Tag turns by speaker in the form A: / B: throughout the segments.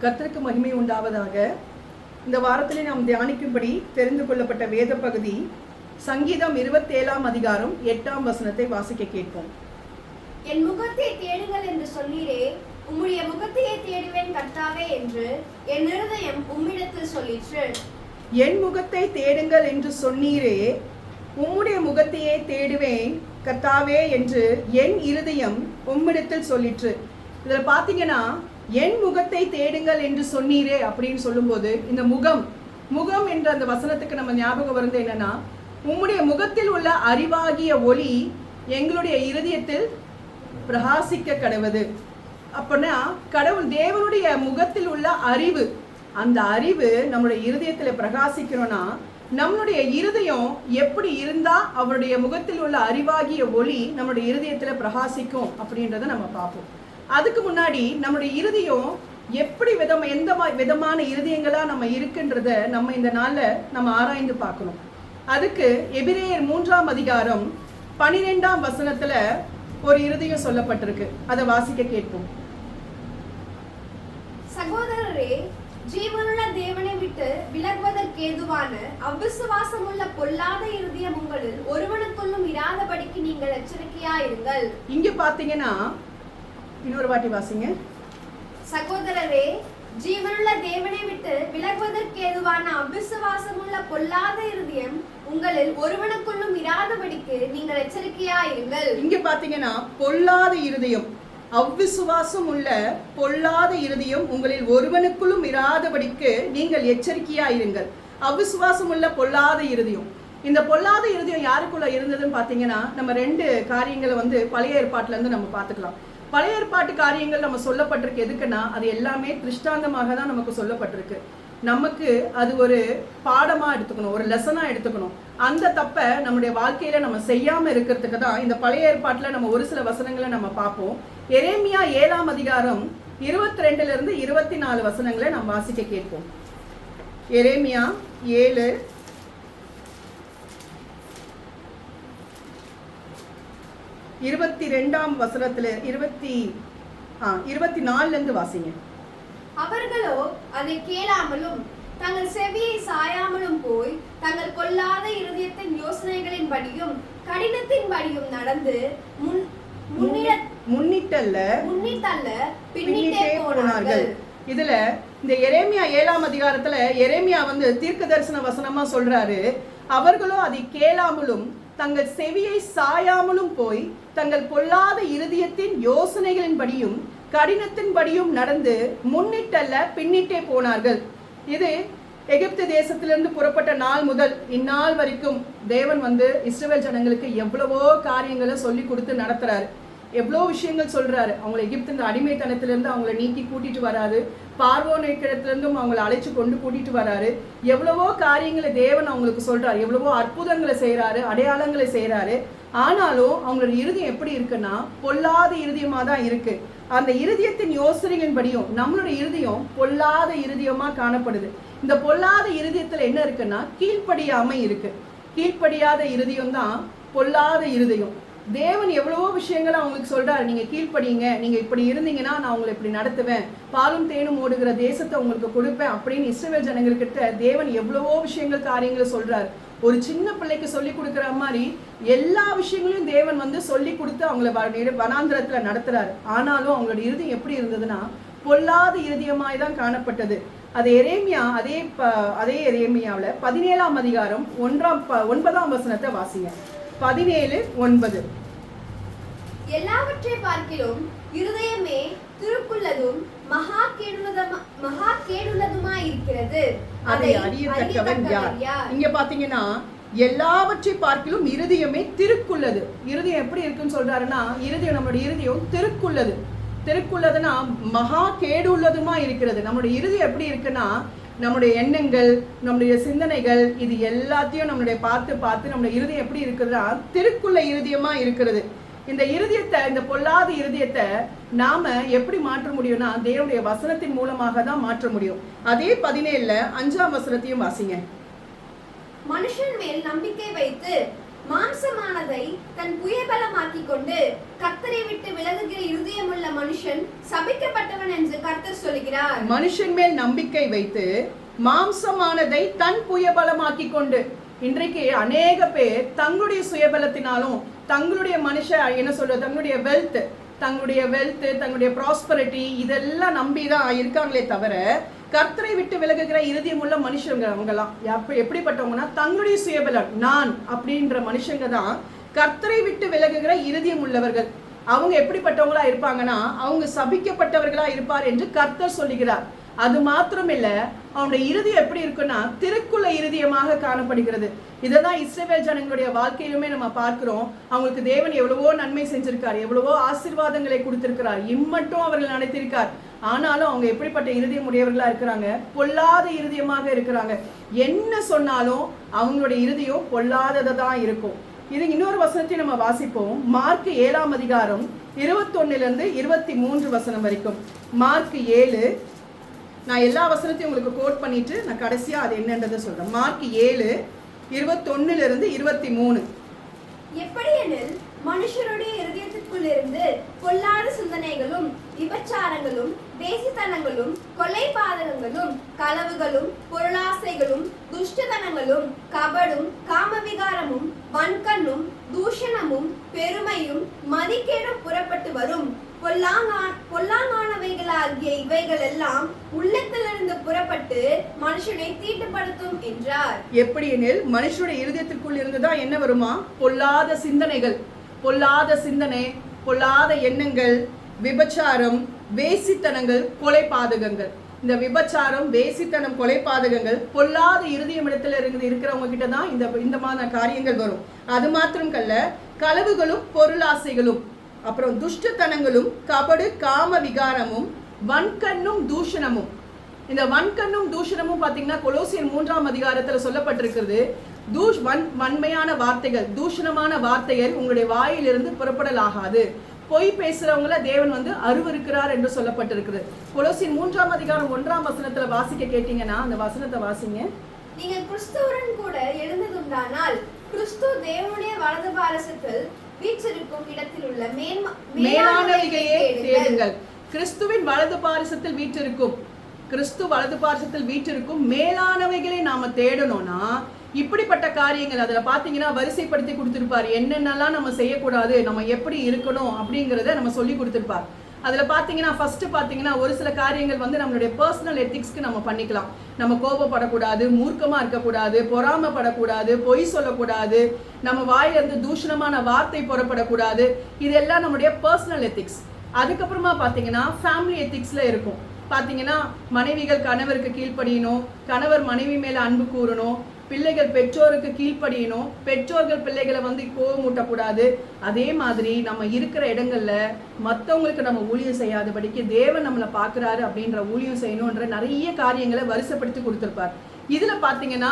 A: கர்த்தருக்கு மகிமை உண்டாவதாக. இந்த வாரத்திலே நாம் தியானிக்கும்படி தெரிந்து கொள்ளப்பட்ட வேத பகுதி சங்கீதம் 27 அதிகாரம் 8 வசனத்தை வாசிக்க கேட்போம்.
B: என் முகத்தை தேடுங்கள் என்று சொன்னீரே, உம்முடைய முகத்தையே தேடுவேன் கர்த்தாவே என்று என் இருதயம் உம்மிடத்தில் சொல்லிற்று.
A: என் முகத்தை தேடுங்கள் என்று சொன்னீரே, உம்முடைய முகத்தையே தேடுவேன் கர்த்தாவே என்று என் இருதயம் உம்மிடத்தில் சொல்லிற்று. இதில் பார்த்தீங்கன்னா, என் முகத்தை தேடுங்கள் என்று சொன்னீரே அப்படின்னு சொல்லும்போது இந்த முகம் என்ற அந்த வசனத்துக்கு நம்ம ஞாபகம் வருது என்னன்னா, உம்முடைய முகத்தில் உள்ள அறிவாகிய ஒளி எங்களுடைய இருதயத்தில் பிரகாசிக்க கடவுது. அப்படின்னா கடவுள் தேவனுடைய முகத்தில் உள்ள அறிவு, அந்த அறிவு நம்முடைய இருதயத்தில் பிரகாசிக்கணும்னா நம்மளுடைய இருதயம் எப்படி இருந்தா அவருடைய முகத்தில் உள்ள அறிவாகிய ஒளி நம்மளுடைய இருதயத்தில் பிரகாசிக்கும் அப்படின்றத நம்ம பார்ப்போம். அதுக்கு முன்னாடி நம்முடைய இருதயம் எப்படி எந்த விதமான இருதயங்களா நம்ம இருக்குன்றத நம்ம இந்த நாள்ல நம்ம ஆராய்ந்து பார்க்கணும். அதுக்கு எபிரேயர் 3 அதிகாரம் 12 வசனத்துல ஒரு இருதயம் சொல்லப்பட்டிருக்கு. அதை வாசிக்க கேட்போம்.
B: சகோதரரே, ஜீவனுள்ள தேவனை விட்டு விலகுவதற்கு ஏதுவான அவிசுவாசம் உள்ள பொல்லாத இருதயம் உங்களில் ஒருவனுக்குள்ளும் இராதபடிக்கு நீங்கள் எச்சரிக்கையாயிருங்கள்.
A: இங்க பாத்தீங்கன்னா, இன்னொரு வாட்டி வாசிங்க.
B: சகோதரரே, ஜீவனுள்ள தேவனை விட்டு விலகுவதற்கு ஏதுவான அவிசுவாசம் உள்ள பொல்லாத இருதயம் உங்களில் ஒருவனுக்குள்ளும் இராதபடிக்கு நீங்கள் எச்சரிக்கையாயிருங்கள்.
A: இங்க பாத்தீங்கன்னா, பொல்லாத இருதயம், அவ்விசுவாசம் உள்ள பொல்லாத இருதயம் உங்களில் ஒருவனுக்குள்ளும் இராதபடிக்கு நீங்கள் எச்சரிக்கையாயிருங்கள். அவ்விசுவாசம் உள்ள பொல்லாத இருதயம், இந்த பொல்லாத இருதயம் யாருக்குள்ள இருந்ததுன்னு பாத்தீங்கன்னா, நம்ம 2 காரியங்களை பழைய ஏற்பாட்டுல இருந்து நம்ம பார்த்துக்கலாம். பழைய ஏற்பாட்டு காரியங்கள் நம்ம சொல்லப்பட்டிருக்கு எதுக்குன்னா, அது எல்லாமே திருஷ்டாந்தமாக தான் நமக்கு சொல்லப்பட்டிருக்கு. நமக்கு அது ஒரு பாடமா எடுத்துக்கணும், ஒரு லெசனா எடுத்துக்கணும். அந்த தப்பை நம்முடைய வாழ்க்கையில நம்ம செய்யாம இருக்கிறதுக்கு தான் இந்த பழைய ஏற்பாட்டுல நம்ம ஒரு சில வசனங்களை நம்ம பார்ப்போம். எரேமியா 7 அதிகாரம் 22 இருந்து 24 வசனங்களை நம்ம வாசிக்க கேட்போம். எரேமியா 7 22 வசனத்துல 24 இருந்து வாசிங்க.
B: அவர்களோ அதை கேளாமலும் தங்கள் செவியை சாயாமலும் போய் தங்கள் கொல்லாத இருதயத்தின் யோசனைகளின் படியும் கடினத்தின் படியும் நடந்து
A: முன்னிட்டல்ல
B: பின்னிட்டே போனார்கள்.
A: இதுல இந்த எரேமியா 7 அதிகாரத்துல எரேமியா தீர்க்க தரிசன வசனமா சொல்றாரு. அவர்களோ அதை கேளாமலும் தங்கள் செவியை சாயாமலும் போய் தங்கள் பொல்லாத இருதயத்தின் யோசனைகளின் படியும் கடினத்தின் படியும் நடந்து முன்னிட்டல்ல பின்னிட்டே போனார்கள். இது எகிப்து தேசத்திலிருந்து புறப்பட்ட நாள் முதல் இந்நாள் வரைக்கும் தேவன் இஸ்ரவேல் ஜனங்களுக்கு எவ்வளவோ காரியங்களை சொல்லி கொடுத்து நடத்துறாரு. எவ்வளோ விஷயங்கள் சொல்றாரு. அவங்களை எகிப்து அடிமைத்தனத்திலிருந்து அவங்களை நீக்கி கூட்டிட்டு வராரு. பார்வோனை கிடத்திலிருந்தும் அவங்களை அழைச்சு கொண்டு கூட்டிட்டு வராரு. எவ்வளவோ காரியங்களை தேவன் அவங்களுக்கு சொல்றாரு. எவ்வளவோ அற்புதங்களை செய்யறாரு, அடையாளங்களை செய்யறாரு. ஆனாலும் அவங்களோட இருதயம் எப்படி இருக்குன்னா, பொல்லாத இருதயமா தான் இருக்கு. அந்த இருதயத்தின் யோசனைகளின் படியும் நம்மளுடைய இருதயம் பொல்லாத இருதயமா காணப்படுது. இந்த பொல்லாத இருதயத்துல என்ன இருக்குன்னா, கீழ்ப்படியாமை இருக்கு. கீழ்ப்படியாத இருதயம் தான் பொல்லாத இருதயம். தேவன் எவ்வளவோ விஷயங்களை அவங்களுக்கு சொல்றாரு. நீங்க கீழ்ப்படிங்க, நீங்க இப்படி இருந்தீங்கன்னா நான் உங்களை இப்படி நடத்துவேன், பாலும் தேனும் ஓடுகிற தேசத்தை உங்களுக்கு கொடுப்பேன் அப்படின்னு இஸ்ரவேல் ஜனங்கள்கிட்ட தேவன் எவ்வளவோ விஷயங்கள் காரியங்களை சொல்றாரு. ஒரு சின்ன பிள்ளைக்கு சொல்லி கொடுக்குற மாதிரி எல்லா விஷயங்களையும் தேவன் சொல்லி கொடுத்து அவங்கள வனாந்திரத்துல நடத்துறாரு. ஆனாலும் அவங்களோட இருதயம் எப்படி இருந்ததுன்னா, பொல்லாத இருதயமாய் தான் காணப்பட்டது. அது எரேமியா அதே எரேமியாவில் 17 அதிகாரம் 9 வசனத்தை வாசிங்க. 17:9.
B: எல்லாவற்றை பார்க்கிலும் இருதயமே திருக்குள்ளதும் மகா கேடுள்ளதுமாய் இருக்கிறது, அதை அறியத்தக்கவன் யார்?
A: இங்க பாத்தீங்கன்னா, எல்லாவற்றை பார்க்கிலும் இருதயமே திருக்குள்ளது. இருதயம் எப்படி இருக்குன்னு சொல்றாருன்னா, இருதயம் நம்மளுடைய இருதயம் திருக்குள்ளதுன்னா மகா கேடு உள்ளதுமா இருக்கிறது. நம்மளுடைய இருதயம் எப்படி இருக்குன்னா, நம்முடைய எண்ணங்கள், நம்முடைய சிந்தனைகள், இது எல்லாத்தையும் நம்மளுடைய பார்த்து நம்முடைய இருதயம் எப்படி இருக்குதுன்னா திருக்குள்ள இருதயமா இருக்கிறது. இந்த இருதயத்தை, இந்த பொல்லாத இருதயத்தை நாம எப்படி மாற்ற முடியும்னா, தேவனுடைய வசனத்தின் மூலமாக தான் மாற்ற முடியும். அதே 17 5 வசனத்தையும் வாசிங்க.
B: மனுஷன் மேல் நம்பிக்கை வைத்து மாம்சமானதை தன் கொண்டு கர்த்தரை விட்டு விலகுகிற இருதயமுள்ள மனுஷன் சபிக்கப்பட்டவன் என்று கர்த்தர் சொல்லுகிறார். சொல்லுகிறார்.
A: மனுஷன் மேல் நம்பிக்கை வைத்து மாம்சமானதை தன் புயபலமாக்கி கொண்டு, இன்றைக்கு அநேக பேர் தங்களுடைய சுயபலத்தினாலும் தங்களுடைய தங்களுடைய வெல்த் தங்களுடைய ப்ராஸ்பரிட்டி இதெல்லாம் நம்பிதான் இருக்காங்களே தவிர, கர்த்தரை விட்டு விலகுகிற இருதயம் உள்ள மனுஷங்க அவங்கலாம் எப்படிப்பட்டவங்கன்னா தங்களுடைய சுயபலம் நான் அப்படின்ற மனுஷங்க தான் கர்த்தரை விட்டு விலகுகிற இருதயம் உள்ளவர்கள். அவங்க எப்படிப்பட்டவங்களா இருப்பாங்கன்னா அவங்க சபிக்கப்பட்டவர்களா இருப்பார் என்று கர்த்தர் சொல்லுகிறார். அது மாத்திரம் இல்ல, அவனுடைய இருதயம் எப்படி இருக்குன்னா திருக்குள்ள இருதயமாக காணப்படுகிறது. இதைதான் இஸ்ரவேல் ஜனங்களுடைய வாழ்க்கையிலுமே நம்ம பார்க்கிறோம். அவங்களுக்கு தேவன் எவ்வளவோ நன்மை செஞ்சிருக்கார், எவ்வளவோ ஆசீர்வாதங்களை கொடுத்திருக்கிறார், இம்மட்டும் அவர்கள் நடத்தியிருக்கார். ஆனாலும் அவங்க எப்படிப்பட்ட இருதயம் உடையவர்களா இருக்கிறாங்க? பொல்லாத இருதயமாக இருக்கிறாங்க. என்ன சொன்னாலும் அவங்களுடைய இருதயம் பொல்லாததை தான் இருக்கும். இது இன்னொரு வசனத்தையும் நம்ம வாசிப்போம். மார்க் 7ஆம் அதிகாரம் 21 23 வரைக்கும். மார்க் 7, நான் எல்லா வசனத்தையும் உங்களுக்கு கோட் பண்ணிட்டு நான் கடைசியா அது என்னன்றதை சொல்றேன். மார்க் 7 21 23.
B: எப்படியெனில் மனுஷருடைய இருதயத்திற்குள் இருந்து பொல்லாத சிந்தனைகளும் விபச்சாரங்களும் வேசித்தனங்களும் கொலை பாதகங்களும் களவுகளும் பொருளாசைகளும் துஷ்டத்தனங்களும் கபடும் காமவிகாரமும் வன்கண்ணும் தூஷணமும் பெருமையும் மதிக்கேடும் புறப்பட்டு வரும். பொல்லாங்கானவைகளாகிய இவைகள் எல்லாம் உள்ளத்திலிருந்து புறப்பட்டு மனுஷனை தீட்டுப்படுத்தும் என்றார்.
A: எப்படியெனில் மனுஷனுடைய இருதயத்திற்குள் இருந்துதான் என்ன வருமா? பொல்லாத சிந்தனைகள், பொல்லாத சிந்தனை, பொல்லாத எண்ணங்கள், விபச்சாரம், வேசித்தனங்கள், கொலை பாதகங்கள். இந்த விபச்சாரம், வேசித்தனம், கொலை பாதகங்கள் பொல்லாத இருதயம் இடத்துல இருக்கிறவங்க கிட்ட தான் இந்த மாதிரி காரியங்கள் வரும். அது மாத்திரம் கல்ல, களவுகளும் பொருளாசைகளும், அப்புறம் துஷ்டத்தனங்களும் கபடு காம விகாரமும் வன்கண்ணும் தூஷணமும். இந்த வன்கண்ணும் தூஷணமும் பாத்தீங்கன்னா கொலோசியர் 3ஆம் அதிகாரத்துல சொல்லப்பட்டிருக்கிறது. வன்மையான வார்த்தைகள், தூஷணமான வார்த்தைகள் உங்களுடைய வாயிலிருந்து புறப்படலாகாது. பொய் பேசுறவங்கள தேவன் அருவருக்கிறார் என்று சொல்லப்பட்டிருக்கிறது. கொலோசியர் 3ஆம் அதிகாரம் 1ஆம் வசனத்துல வாசிக்க கேட்டீங்கன்னா அந்த வசனத்தை வாசிங்க.
B: நீங்கள் கிறிஸ்துவுடன் கூட எழுந்ததுண்டானால் கிறிஸ்து தேவனுடைய வலது பாரசத்தில் வீற்றிருக்கும் இடத்தில் உள்ள
A: மேலானவைகளையே தேடுங்கள். கிறிஸ்துவின் வலது பாரசத்தில் வீற்றிருக்கும், கிறிஸ்து வலது பாரசத்தில் வீற்றிருக்கும் மேலானவைகளை நாம தேடணும்னா இப்படிப்பட்ட காரியங்கள் அதுல பாத்தீங்கன்னா வரிசைப்படுத்தி கொடுத்திருப்பார். என்னென்னலாம் நம்ம செய்யக்கூடாது, நம்ம எப்படி இருக்கணும் அப்படிங்கறத நம்ம சொல்லி கொடுத்திருப்பார். அதுல பாத்தீங்கன்னா ஃபர்ஸ்ட் பாத்தீங்கன்னா ஒரு சில காரியங்கள் நம்மளுடைய பர்சனல் எத்திக்ஸ்க்கு நம்ம பண்ணிக்கலாம். நம்ம கோபப்படக்கூடாது, மூர்க்கமா இருக்கக்கூடாது, பொறாமப்படக்கூடாது, பொய் சொல்லக்கூடாது, நம்ம வாயிலிருந்து தூஷணமான வார்த்தை புறப்படக்கூடாது. இதெல்லாம் நம்மளுடைய பர்சனல் எத்திக்ஸ். அதுக்கப்புறமா பாத்தீங்கன்னா ஃபேமிலி எத்திக்ஸ்ல இருக்கும். பாத்தீங்கன்னா மனைவிகள் கணவருக்கு கீழ்ப்படியணும், கணவர் மனைவி மேல அன்பு கூறணும், பிள்ளைகள் பெற்றோருக்கு கீழ்ப்படியணும், பெற்றோர்கள் பிள்ளைகளை கோவமூட்டக்கூடாது. அதே மாதிரி நம்ம இருக்கிற இடங்கள்ல மற்றவங்களுக்கு நம்ம ஊழியம் செய்யாதபடிக்கு தேவன் நம்மளை பார்க்குறாரு அப்படின்ற ஊழியம் செய்யணுன்ற நிறைய காரியங்களை வரிசைப்படுத்தி கொடுத்துருப்பார். இதுல பாத்தீங்கன்னா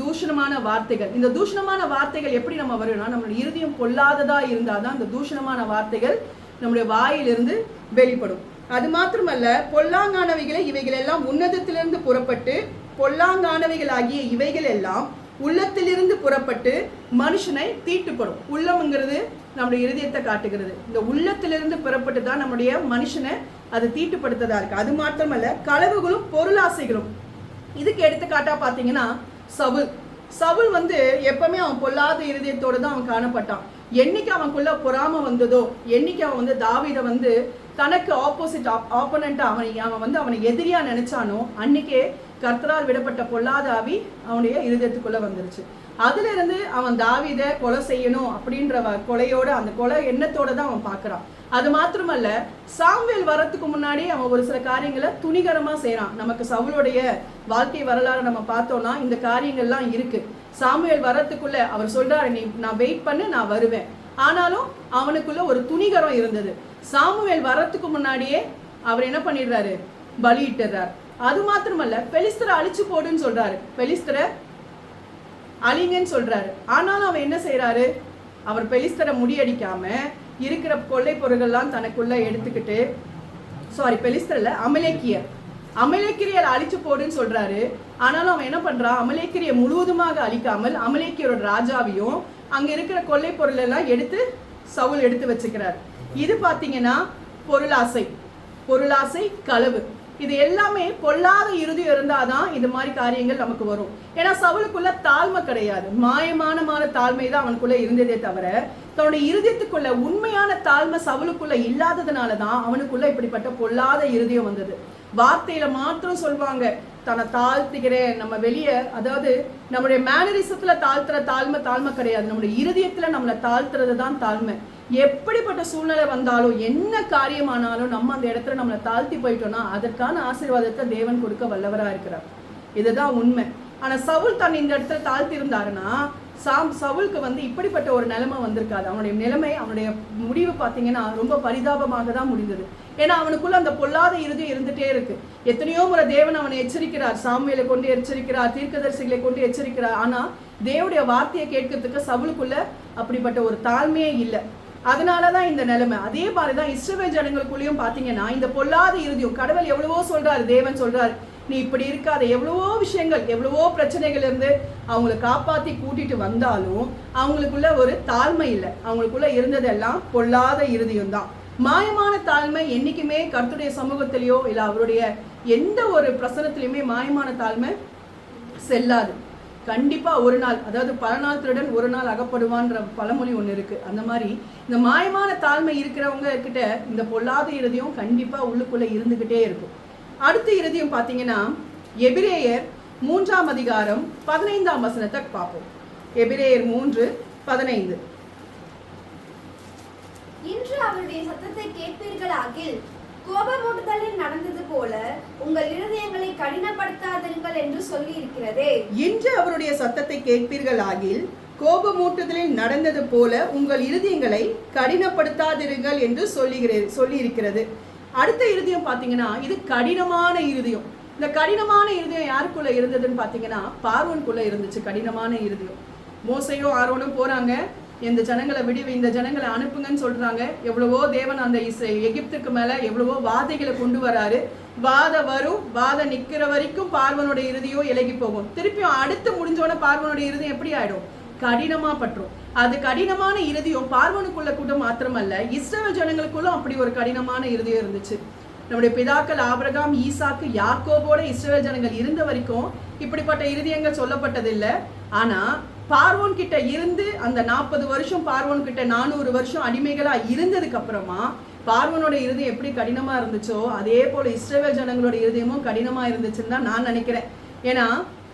A: தூஷணமான வார்த்தைகள். இந்த தூஷணமான வார்த்தைகள் எப்படி நம்ம வரும்னா நம்மளுடைய இருதயம் பொல்லாததா இருந்தாதான் இந்த தூஷணமான வார்த்தைகள் நம்முடைய வாயிலிருந்து வெளிப்படும். அது மாத்திரமல்ல, பொல்லாங்கானவைகளை இவைகள் எல்லாம் உன்னதத்திலிருந்து புறப்பட்டு, பொல்லாங்கானவைகளாகிய இவைகள் எல்லாம் உள்ளத்திலிருந்து புறப்பட்டு மனுஷனை தீட்டுப்படும். உள்ளம்ங்கிறது நம்முடைய இருதயத்தை காட்டுகிறது. இந்த உள்ளத்திலிருந்து புறப்பட்டு தான் நம்முடைய மனுஷனை அது தீட்டுப்படுத்ததா இருக்கு. அது மாத்திரமல்ல, களவுகளும் பொருளாசைகளும். இதுக்கு எடுத்துக்காட்டா பாத்தீங்கன்னா சவுல் எப்பவுமே அவன் பொல்லாத இருதயத்தோடு தான் அவன் காணப்பட்டான். என்னைக்கு அவனுக்குள்ள பொறாம வந்ததோ, என்னைக்கு அவன் தாவீதை தனக்கு ஆப்போனண்டா அவனை எதிரியா நினைச்சானோ, அன்னைக்கே கர்த்தரால் விடப்பட்ட பொல்லாத ஆவி அவனுடைய இருதயத்துக்குள்ள வந்துருச்சு. அதுல இருந்து அவன் தாவீதை கொலை செய்யணும் அப்படின்ற கொலையோட, அந்த கொலை எண்ணத்தோட தான் அவன் பாக்குறான். அது மாத்திரமல்ல, சாமுவேல் வரத்துக்கு முன்னாடி அவன் ஒரு சில காரியங்களை துணிகரமா செய்யறான். நமக்கு சவுளுடைய வாழ்க்கை வரலாறு நம்ம பார்த்தோம்னா இந்த காரியங்கள்லாம் இருக்கு. சாமுவேல் வரத்துக்குள்ள அவர் சொல்றாரு, நான் வெயிட் பண்ணு, நான் வருவேன். ஆனாலும் அவனுக்குள்ள ஒரு துணிகரம் இருந்தது. சாமுவேல் வரத்துக்கு முன்னாடியே அவர் என்ன பண்ணிடுறாரு? பலியிட்டுறார். அது மாத்திரமல்ல, பெலிஸ்தரை அழிச்சு போடுன்னு சொல்றாரு, பெலிஸ்தரை அழிங்கன்னு சொல்றாரு. ஆனாலும் அவன் என்ன செய்யறாரு? அவர் பெலிஸ்தரை முடியடிக்காம இருக்கிற கொள்ளை பொருள்கள்லாம் தனக்குள்ள எடுத்துக்கிட்டு, பெலிஸ்தர்ல அமலேக்கிரியர் அழிச்சு போடுன்னு சொல்றாரு. ஆனாலும் அவன் என்ன பண்றான்? அமலேக்கிரிய முழுவதுமாக அழிக்காமல் அமலேக்கியரோட ராஜாவையும் அங்க இருக்கிற கொள்ளை பொருள் எல்லாம் சவுல் எடுத்து வச்சுக்கிறார். இது பாத்தீங்கன்னா பொருளாசை, களவு. இது எல்லாமே பொல்லாத இருதயம் இருந்தாதான் இது மாதிரி காரியங்கள் நமக்கு வரும். ஏன்னா சவுலுக்குள்ள தாழ்மை கிடையாது, மாயமான தாழ்மை தான் அவனுக்குள்ள இருந்ததே தவிர தன்னுடைய இருதயத்துக்குள்ள உண்மையான தாழ்மை சவுலுக்குள்ள இல்லாததுனாலதான் அவனுக்குள்ள இப்படிப்பட்ட பொல்லாத இருதயம் வந்தது. வார்த்தையில மாத்திரம் சொல்வாங்க தன்னை தாழ்த்துகிறேன், நம்ம வெளியே, அதாவது நம்முடைய மேனரிசத்துல தாழ்த்துற தாழ்மை கிடையாது, நம்முடைய இருதயத்துல நம்மளை தாழ்த்துறது தான் தாழ்மை. எப்படிப்பட்ட சூழ்நிலை வந்தாலும் என்ன காரியமானாலும் நம்ம அந்த இடத்துல நம்மளை தாழ்த்தி போயிட்டோம்னா அதற்கான ஆசீர்வாதத்தை தேவன் கொடுக்க வல்லவரா இருக்கிறார். இதுதான் உண்மை. ஆனா சவுல் தன் இந்த இடத்துல தாழ்த்தி இருந்தாருன்னா சவுலுக்கு இப்படிப்பட்ட ஒரு நிலைமை வந்திருக்காது. அவனுடைய நிலைமை, அவனுடைய முடிவு பார்த்தீங்கன்னா ரொம்ப பரிதாபமாக தான் முடிந்தது. ஏன்னா அவனுக்குள்ள அந்த பொல்லாத இருதயம் இருந்துட்டே இருக்கு. எத்தனையோ முறை தேவன் அவனை எச்சரிக்கிறார், சாமுவேலை கொண்டு எச்சரிக்கிறார், தீர்க்கதரிசிகளை கொண்டு எச்சரிக்கிறார். ஆனா தேவனுடைய வார்த்தையை கேட்கறதுக்கு சவுலுக்குள்ள அப்படிப்பட்ட ஒரு தாழ்மையே இல்லை. அதனாலதான் இந்த நிலைமை. அதே மாதிரிதான் இஸ்ரவேல் ஜனங்களுக்குள்ளேயும் பாத்தீங்கன்னா இந்த பொல்லாத இருதயம், கடவுள் எவ்வளவோ சொல்றாரு, தேவன் சொல்றாரு நீ இப்படி இருக்காத, எவ்வளவோ விஷயங்கள், எவ்வளவோ பிரச்சனைகள் இருந்து அவங்களை காப்பாத்தி கூட்டிட்டு வந்தாலும் அவங்களுக்குள்ள ஒரு தாழ்மை இல்லை. அவங்களுக்குள்ள இருந்ததெல்லாம் பொல்லாத இருதயம் தான். மாயமான தாழ்மை என்னைக்குமே கர்த்தருடைய சமூகத்திலேயோ இல்ல அவருடைய எந்த ஒரு பிரசனத்திலையுமே மாயமான தாழ்மை செல்லாது. கண்டிப்பா ஒரு நாள், அதாவது பல நாள் திருடன் ஒரு நாள் அகப்படுவான்ற பழமொழி ஒண்ணு இருக்கு. அந்த மாதிரி இந்த மாயமான தாழ்மை இருக்கிறவங்க கிட்ட இந்த பொல்லாத இருதயம் கண்டிப்பா உள்ளுக்குள்ள இருந்துகிட்டே இருக்கும். அடுத்த இருதயம் பாத்தீங்கன்னா எபிரேயர் 3ஆம் அதிகாரம் 15ஆம் வசனத்தை பார்ப்போம். எபிரேயர் 3:15.
B: இன்று அவருடைய சத்தத்தை கேட்பீர்களாகில் கோபமூட்டுதலில் நடந்தது போல உங்கள் இருதயங்களை கடினப்படுத்தாதீர்கள் என்று சொல்லி இருக்கிறதே.
A: இன்று அவருடைய சத்தத்தை கேட்பீர்களாகில் கோபமூட்டுதலில் நடந்தது போல உங்கள் இருதயங்களை கடினப்படுத்தாதீர்கள் என்று சொல்லி இருக்கிறது. அடுத்த இருதயம் பாத்தீங்கன்னா இது கடினமான இருதயம். இந்த கடினமான இருதயம் யாருக்குள்ள இருந்ததுன்னு பாத்தீங்கன்னா பார்வோனுக்குள்ள இருந்துச்சு கடினமான இருதயம். மோசையும் ஆரோனும் போறாங்க, இந்த ஜனங்களை இந்த ஜனங்களை அனுப்புங்கன்னு சொல்றாங்க. எவ்வளவோ தேவன் அந்த எகிப்துக்கு மேல எவ்வளவோ வாதைகளை கொண்டு வராரு. வாதம் நிக்கிற வரைக்கும் பார்வனுடைய இருதயம் இலகி போகும். திருப்பியும் அடுத்து முடிஞ்சோட பார்வனுடைய இருதயம் எப்படி ஆயிடும்? கடினமா பற்றும். அது கடினமான இருதயம் பார்வனுக்குள்ள கூட மாத்திரமல்ல, இஸ்ரவேல் ஜனங்களுக்குள்ள அப்படி ஒரு கடினமான இருதயம் இருந்துச்சு. நம்முடைய பிதாக்கள் ஆபிரகாம், ஈசாக்கு, யாக்கோபோட இஸ்ரவேல் ஜனங்கள் இருந்த வரைக்கும் இப்படிப்பட்ட இருதயங்கள் சொல்லப்பட்டதில்லை. ஆனா பார்வோன் கிட்ட இருந்து அந்த 40 வருஷம், பார்வோன் கிட்ட 400 வருஷம் அடிமைகளா இருந்ததுக்கு அப்புறமா பார்வோனோட இருதயம் எப்படி கடினமா இருந்துச்சோ அதே போல இஸ்ரவேல் ஜனங்களோட இருதயமும் கடினமா இருந்துச்சுன்னு தான் நான் நினைக்கிறேன். ஏன்னா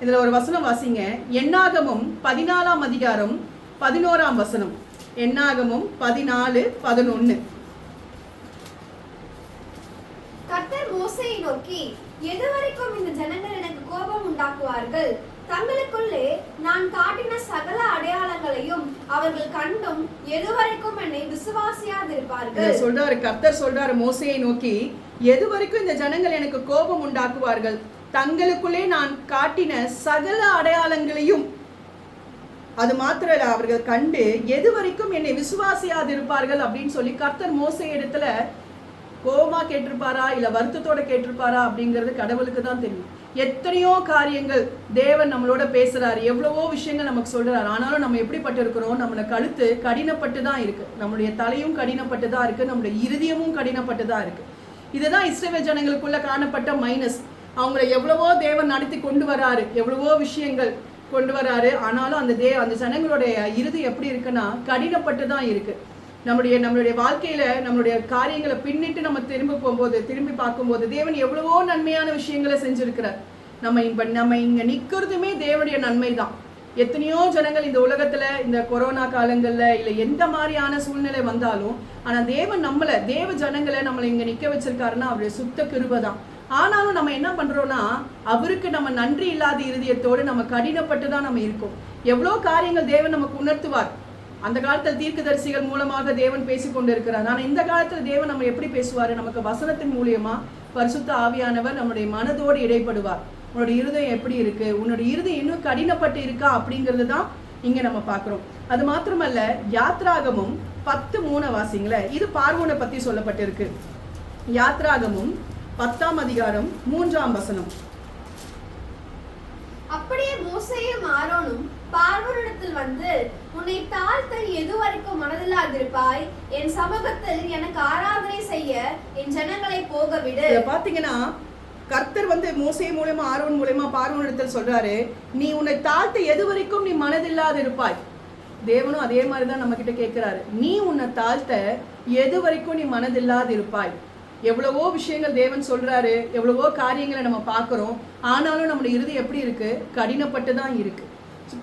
A: இதுல ஒரு வசனம் வாசிங்க, என்னாகமும் 14ஆம் அதிகாரம் 11ஆம் வசனம். என்னாகமும் 14:11.
B: கர்த்தர் மோசேயை நோக்கி, எதுவரைக்கும் இந்த ஜனங்கள் எனக்கு கோபம் உண்டாக்குவார்கள்? தங்களுக்குள்ளே நான் காட்டின சகல அடையாளங்களையும் அவர்கள் கண்டும் எதுவரைக்கும் என்னை விசுவாசியாதிருப்பார்கள்
A: சொல்றாரு. கர்த்தர் சொல்றாரு மோசேயை நோக்கி, எதுவரைக்கும் இந்த ஜனங்கள் எனக்கு கோபம் உண்டாக்குவார்கள்? தங்களுக்குள்ளே நான் காட்டின சகல அடையாளங்களையும், அது மாத்திரம் இல்ல, அவர்கள் கண்டு எதுவரைக்கும் என்னை விசுவாசியாதிருப்பார்கள் அப்படின்னு சொல்லி கர்த்தர் மோசே இடத்துல கோபமா கேட்டிருப்பாரா இல்ல வருத்தத்தோட கேட்டிருப்பாரா அப்படிங்கிறது கடவுளுக்கு தான் தெரியும். எத்தனையோ காரியங்கள் தேவன் நம்மளோட பேசுறாரு, எவ்வளவோ விஷயங்கள் நமக்கு சொல்றாரு. ஆனாலும் நம்ம எப்படிப்பட்டு இருக்கிறோம்? நம்மளோட கழுத்து கடினப்பட்டு தான் இருக்கு, நம்முடைய தலையும் கடினப்பட்டு தான் இருக்கு, நம்முடைய இருதயமும் கடினப்பட்டு தான் இருக்கு. இதுதான் இஸ்ரவேல் ஜனங்களுக்குள்ள காணப்பட்ட மைனஸ். அவங்களை எவ்வளவோ தேவன் நடத்தி கொண்டு வராரு, எவ்வளவோ விஷயங்கள் கொண்டு வராரு. ஆனாலும் அந்த ஜனங்களுடைய இருதயம் எப்படி இருக்குன்னா கடினப்பட்டு தான் இருக்கு. நம்மளுடைய வாழ்க்கையில நம்மளுடைய காரியங்களை பின்னிட்டு நம்ம திரும்பி பார்க்கும்போது தேவன் எவ்வளவோ நன்மையான விஷயங்களை செஞ்சிருக்கிறார். நம்ம இங்க நிக்கிறதுமே தேவனுடைய நன்மை தான். எத்தனையோ ஜனங்கள் இந்த உலகத்துல இந்த கொரோனா காலங்கள்ல இல்ல எந்த மாதிரியான சூழ்நிலை வந்தாலும், ஆனா தேவ ஜனங்களை நம்மளை இங்க நிக்க வச்சிருக்காருன்னா அவருடைய சுத்த கிருபை தான். ஆனாலும் நம்ம என்ன பண்றோம்னா அவருக்கு நம்ம நன்றி இல்லாத இருதயத்தோடு நம்ம கடினப்பட்டு தான் நம்ம இருக்கோம். எவ்வளோ காரியங்கள் தேவன் நமக்கு உணர்த்துவார். அந்த காலத்தில் தீர்க்கதரிசிகள் மூலமாக தேவன் பேசிக்கொண்டு இருக்கிறார். ஆனால் இந்த காலத்துல தேவன் நம்ம எப்படி பேசுவாரு? நமக்கு வசனத்தின் மூலியமா பரிசுத்த ஆவியானவர் நம்முடைய மனதோடு இடைப்படுவார். உன்னோட இருதயம் எப்படி இருக்கு, உன்னோட இருதயம் இன்னும் கடினப்பட்டு இருக்கா அப்படிங்கிறது தான் இங்க நம்ம பார்க்கிறோம். அது மாத்திரமல்ல, யாத்ராகமும் 10:3 வாசிங்களேன். இது பார்வோனை பத்தி சொல்லப்பட்டிருக்கு. யாத்ராகமும் 10ஆம் அதிகாரம் 3ஆம் வசனம்.
B: அப்படியே மோசேயும் ஆரோனும் பார்வோனிடத்தில் வந்து, உன்னை தாழ்த்த எதுவரைக்கும் மனதில்லாதிருப்பாய்? என் சமூகத்தில் எனக்கு ஆராதனை செய்ய என் ஜனங்களை போக விடு.
A: பாத்தீங்கன்னா கர்த்தர் வந்து மோசே மூலமா ஆரோன் மூலமா பார்வோனிடத்தில் சொல்றாரு, நீ உன்னை தாழ்த்த எது வரைக்கும் நீ மனதில்லாது இருப்பாய். தேவனும் அதே மாதிரி தான் நம்ம கிட்ட கேட்கிறாரு, நீ உன்னை தாழ்த்த எது வரைக்கும் நீ மனதில்லாது இருப்பாய். எவ்வளவோ விஷயங்கள் தேவன் சொல்றாரு, எவ்வளவோ காரியங்களை நம்ம பார்க்கிறோம். ஆனாலும் நம்மளுடைய இறுதி எப்படி இருக்கு? கடினப்பட்டு தான் இருக்கு.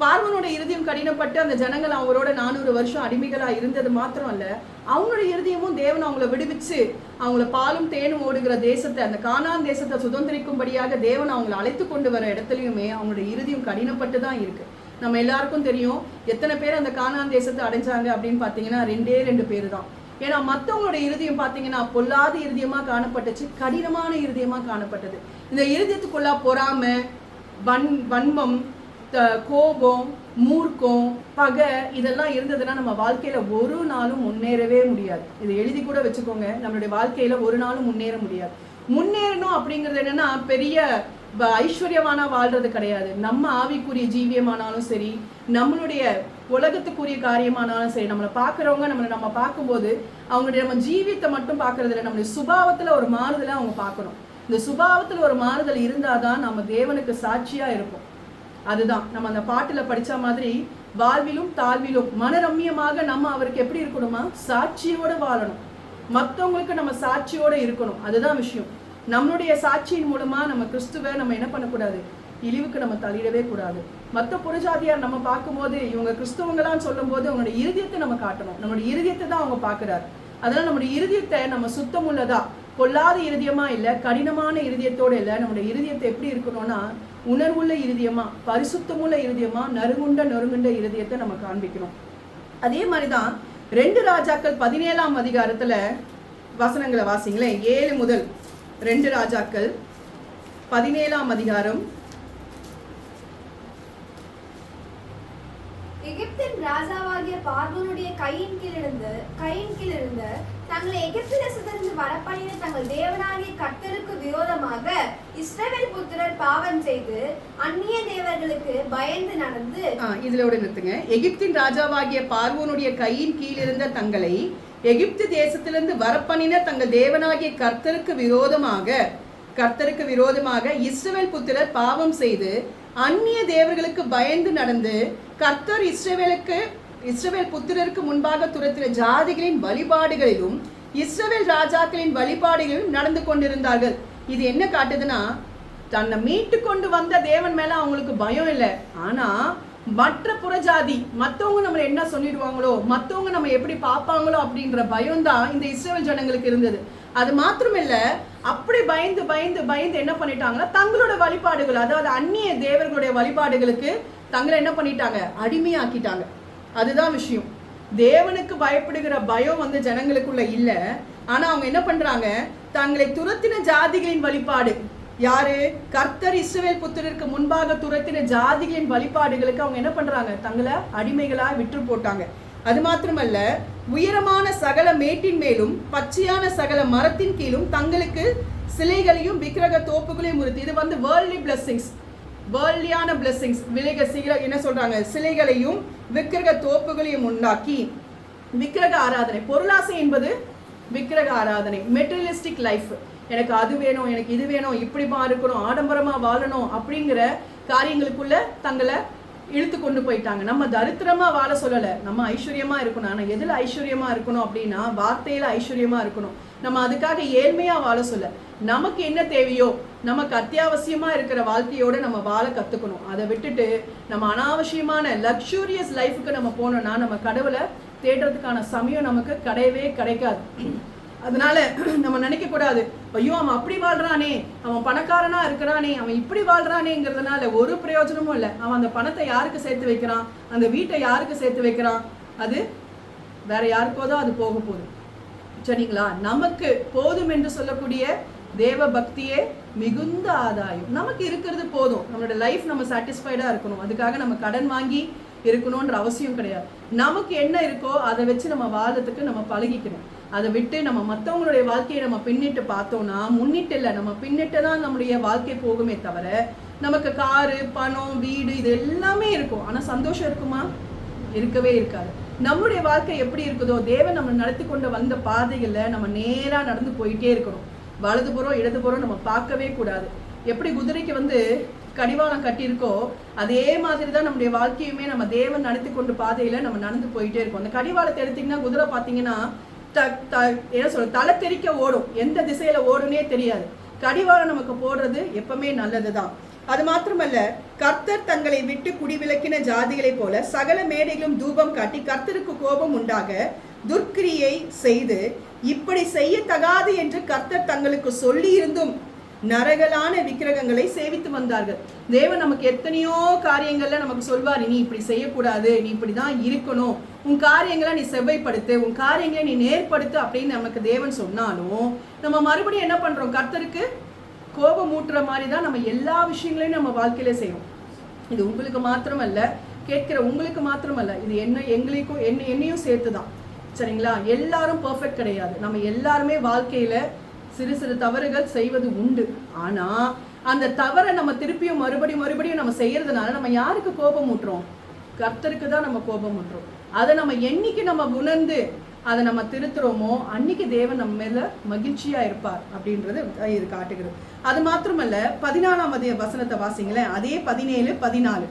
A: பார்வனோட இறுதியும் கடினப்பட்டு அந்த ஜனங்கள் அவரோட 400 வருஷம் அடிமைகளா இருந்தது மாத்திரம் அல்ல, அவங்களோட இறுதியமும் தேவன் அவங்கள விடுவிச்சு அவங்கள பாலும் தேனும் ஓடுகிற தேசத்தை, அந்த கானான் தேசத்தை சுதந்திரிக்கும்படியாக தேவன் அவங்களை அழைத்து கொண்டு வர இடத்துலயுமே அவங்களோட இறுதியும் கடினப்பட்டு தான் இருக்கு. நம்ம எல்லாருக்கும் தெரியும் எத்தனை பேர் அந்த கானான் தேசத்தை அடைஞ்சாங்க அப்படின்னு பார்த்தீங்கன்னா 2 பேர் தான். ஏன்னா மற்றவங்களோட இறுதியம் பார்த்தீங்கன்னா பொல்லாத இறுதியமா காணப்பட்டுச்சு, கடினமான இறுதியமா காணப்பட்டது. இந்த இறுதியத்துக்குள்ளா பொறாமை, வன்மம், கோபம், மூர்க்கம், பகை இதெல்லாம் இருந்ததுன்னா நம்ம வாழ்க்கையில ஒரு நாளும் முன்னேறவே முடியாது. இதை எழுதி கூட வச்சுக்கோங்க, நம்மளுடைய வாழ்க்கையில ஒரு நாளும் முன்னேற முடியாது. முன்னேறணும் அப்படிங்கிறது என்னன்னா பெரிய ஐஸ்வர்யமானா வாழ்றது கிடையாது. நம்ம ஆவிக்குரிய ஜீவியமானாலும் சரி, நம்மளுடைய உலகத்துக்குரிய காரியமானாலும் சரி, நம்மளை பார்க்குறவங்க நம்ம பார்க்கும்போது அவங்களுடைய நம்ம ஜீவியத்தை மட்டும் பார்க்கறது இல்லை, நம்மளுடைய சுபாவத்தில் ஒரு மாறுதலை அவங்க பார்க்கணும். இந்த சுபாவத்தில் ஒரு மாறுதல் இருந்தாதான் நம்ம தேவனுக்கு சாட்சியா இருப்போம். அதுதான் நம்ம அந்த பாட்டுல படிச்ச மாதிரி, வாழ்விலும் தாழ்விலும் மனரம்யமாக நம்ம அவருக்கு எப்படி இருக்கணுமா? சாட்சியோட வாழணும். மற்றவங்களுக்கு நம்ம சாட்சியோட இருக்கணும். அதுதான் விஷயம். நம்மளுடைய சாட்சியின் மூலமா நம்ம கிறிஸ்துவை நம்ம என்ன பண்ணக்கூடாது? இழிவுக்கு நம்ம தள்ளிடவே கூடாது. மற்ற புறஜாதியார் நம்ம பார்க்கும்போது இவங்க கிறிஸ்தவங்களான்னு சொல்லும் போது அவங்களோட இருதயத்தை நம்ம காட்டணும். நம்மளுடைய இருதயத்தை தான் அவங்க பார்க்குறாரு. அதனால நம்மளுடைய இருதயத்தை நம்ம சுத்தமுள்ளதா, பொல்லாத இருதயமா இல்லை, கடினமான இருதயத்தோடு இல்லை. நம்மளுடைய இருதயத்தை எப்படி இருக்கணும்னா உணர்வுள்ள இருதயமா, பரிசுத்தமுள்ள இருதயமா, நொறுங்குண்ட இருதயத்தை நம்ம காண்பிக்கணும். அதே மாதிரிதான் 2 ராஜாக்கள் 17ஆம் அதிகாரத்துல வசனங்களை வாசிங்களேன். 7 முதல் 2 ராஜாக்கள் 17ஆம் அதிகாரம்.
B: எகிப்தின் ராஜாவாகிய பார்வோனுடைய கையின் கீழ் இருந்து தங்களை எகிப்து தேசத்திலிருந்து வரப்பண்ணின தங்கள் தேவனாகிய கர்த்தருக்கு விரோதமாக இஸ்ரவேல் புத்திரர் பாவம் செய்து அந்நிய தேவர்களுக்கு பயந்து நடந்து.
A: இதுல நிறுத்துங்க. எகிப்தின் ராஜாவாகிய பார்வோனுடைய கையின் கீழ் இருந்த தங்களை எகிப்து தேசத்திலிருந்து வரப்பண்ணின தங்கள் தேவனாகிய கர்த்தருக்கு விரோதமாக இஸ்ரவேல் புத்திரர் பாவம் செய்து அந்நிய தேவர்களுக்கு பயந்து நடந்து கர்த்தர் இஸ்ரவேல் புத்திரருக்கு முன்பாக துரத்தின ஜாதிகளின் வழிபாடுகளிலும் இஸ்ரவேல் ராஜாக்களின் வழிபாடுகளிலும் நடந்து கொண்டிருந்தார்கள். இது என்ன காட்டுதுன்னா, தன்னை மீட்டு கொண்டு வந்த தேவன் மேல அவங்களுக்கு பயம் இல்லை. ஆனா மற்ற புறஜாதி, மற்றவங்க நம்மளை என்ன சொல்லிடுவாங்களோ, மற்றவங்க நம்ம எப்படி பார்ப்பாங்களோ அப்படின்ற பயம் தான் இந்த இஸ்ரவேல் ஜனங்களுக்கு இருந்தது. அது மாத்திரமில்ல, அப்படி பயந்து பயந்து பயந்து என்ன பண்ணிட்டாங்கன்னா தங்களோட வழிபாடுகள், அதாவது அந்நிய தேவர்களுடைய வழிபாடுகளுக்கு தங்களை என்ன பண்ணிட்டாங்க? அடிமையாக்கிட்டாங்க. அதுதான் விஷயம். தேவனுக்கு பயப்படுகிற பயம் ஜனங்களுக்குள்ள இல்ல. ஆனா அவங்க என்ன பண்றாங்க? தங்களை துரத்தின ஜாதிகளின் வழிபாடு, யாரு? கர்த்தர் இஸ்ரவேல் புத்திரருக்கு முன்பாக துரத்தின ஜாதிகளின் வழிபாடுகளுக்கு அவங்க என்ன பண்றாங்க? தங்களை அடிமைகளா விற்று போட்டாங்க. அது மாத்திரமல்ல, உயரமான சகல மேட்டின் மேலும் பச்சையான சகல மரத்தின் கீழும் தங்களுக்கு சிலைகளையும் விக்கிரக தோப்புகளையும் உறுத்தி. இது வேர்ல்ட்லி பிளெஸிங்ஸ், வேர்ல்டியான பிளெஸிங்ஸ். என்ன சொல்றாங்க? சிலைகளையும் விக்கிரக தோப்புகளையும் உண்டாக்கி விக்கிரக ஆராதனை. பொருளாசை என்பது விக்கிரக ஆராதனை, மெட்டீரியலிஸ்டிக் லைஃப். எனக்கு அது வேணும், எனக்கு இது வேணும், இப்படிமா இருக்கணும், ஆடம்பரமா வாழணும் அப்படிங்கிற காரியங்களுக்குள்ள தங்களை இழுத்து கொண்டு போயிட்டாங்க. நம்ம தரித்திரமா வாழ சொல்லலை, நம்ம ஐஸ்வர்யமா இருக்கணும். ஆனால் எதில் ஐஸ்வர்யமா இருக்கணும் அப்படின்னா வார்த்தையில ஐஸ்வர்யமா இருக்கணும். நம்ம அதுக்காக ஏழ்மையா வாழ சொல்ல, நமக்கு என்ன தேவையோ, நமக்கு அத்தியாவசியமா இருக்கிற வாழ்க்கையோட நம்ம வாழ கத்துக்கணும். அதை விட்டுட்டு நம்ம அனாவசியமான லக்ஸூரியஸ் லைஃபுக்கு நம்ம போனோம்னா நம்ம கடவுளை தேடுறதுக்கான சமயம் நமக்கு கிடைக்காது. அதனால நம்ம நினைக்க கூடாது, ஐயோ அவன் அப்படி வாழ்றானே, அவன் பணக்காரனா இருக்கிறானே, அவன் இப்படி வாழ்றானேங்கிறதுனால ஒரு பிரயோஜனமும் இல்லை. அவன் அந்த பணத்தை யாருக்கு சேர்த்து வைக்கிறான், அந்த வீட்டை யாருக்கு சேர்த்து வைக்கிறான், அது வேற யாருக்கோ தான் அது போக போகுது. சரிங்களா? நமக்கு போதும் என்று சொல்லக்கூடிய தேவ பக்தியே மிகுந்த ஆதாயம். நமக்கு இருக்கிறது போதும், நம்மளோட லைஃப் நம்ம சாட்டிஸ்ஃபைடா இருக்கணும். அதுக்காக நம்ம கடன் வாங்கி இருக்கணும்ன்ற அவசியம் கிடையாது. நமக்கு என்ன இருக்கோ அதை வச்சு நம்ம வாழ்றதுக்கு நம்ம பழகிக்கணும். அதை விட்டு நம்ம மற்றவங்களுடைய வாழ்க்கையை நம்ம பின்னிட்டு பார்த்தோம்னா, முன்னிட்டு இல்லை, நம்ம பின்னிட்டு தான் நம்முடைய வாழ்க்கை போகுமே தவிர, நமக்கு காரு, பணம், வீடு இது எல்லாமே இருக்கும். ஆனா சந்தோஷம் இருக்குமா? இருக்கவே இருக்காது. நம்மளுடைய வாழ்க்கை எப்படி இருக்குதோ, தேவன் நம்ம நடத்தி கொண்டு வந்த பாதைகள்ல நம்ம நேரா நடந்து போயிட்டே இருக்கணும். வலதுபுறம் இடதுபுறம் நம்ம பார்க்கவே கூடாது. எப்படி குதிரைக்கு வந்து கடிவாளம் கட்டியிருக்கோ அதே மாதிரி தான் நம்முடைய வாழ்க்கையுமே நம்ம தேவன் நடத்தி கொண்டு பாதையில நம்ம நடந்து போயிட்டே இருக்கோம். அந்த கடிவாளத்தை எடுத்தீங்கன்னா குதிரை பார்த்தீங்கன்னா என்ன சொல்ற தலை தெறிக்க ஓடும், எந்த திசையில ஓடுனே தெரியாது. கடிவாளம் நமக்கு போடுறது எப்பவுமே நல்லதுதான். அது மாத்திரமல்ல, கர்த்தர் தங்களை விட்டு குடிவிலக்கின ஜாதிகளை போல சகல மேடைகளும் தூபம் காட்டி கர்த்தருக்கு கோபம் உண்டாக துர்க்கிரியை செய்து இப்படி செய்யத்தகாது என்று கர்த்தர் தங்களுக்கு சொல்லி இருந்தும் நரகலான விக்கிரகங்களை சேவித்து வந்தார்கள். தேவன் நமக்கு எத்தனையோ காரியங்கள்ல நமக்கு சொல்வார், நீ இப்படி செய்யக்கூடாது, நீ இப்படிதான் இருக்கணும், உன் காரியங்களை நீ செவ்வைப்படுத்து, உன் காரியங்களை நீ நேர்படுத்து அப்படின்னு நமக்கு தேவன் சொன்னாலும் நம்ம மறுபடியும் என்ன பண்றோம், கர்த்தருக்கு கோபம் ஊட்டுற மாதிரி தான் நம்ம எல்லா விஷயங்களையும் நம்ம வாழ்க்கையில செய்யறோம். இது உங்களுக்கு மாத்திரமல்ல, கேட்கிற உங்களுக்கு மாத்திரமல்ல, இது எங்களுக்கும் என்னையும் சேர்த்துதான். சரிங்களா? எல்லாரும் பெர்ஃபெக்ட் கிடையாது. நம்ம எல்லாருமே வாழ்க்கையில சிறு சிறு தவறுகள் செய்வது உண்டு. ஆனா அந்த தவறை நம்ம திருப்பியும் மறுபடியும் நம்ம செய்யறதுனால நம்ம யாருக்கு கோபம் ஊட்டுறோம்? கர்த்தருக்கு தான் நம்ம கோபம் ஊட்டுறோம். அதை நம்ம என்னைக்கு நம்ம உணர்ந்து அதை நம்ம திருத்துறோமோ அன்னைக்கு தேவன் நம்ம மேல மகிழ்ச்சியா இருப்பார் அப்படின்றது இது காட்டுகிறது. அது மாத்திரமல்ல, 14ஆம் வசனத்தை வாசிங்களேன். அதே 17, 14.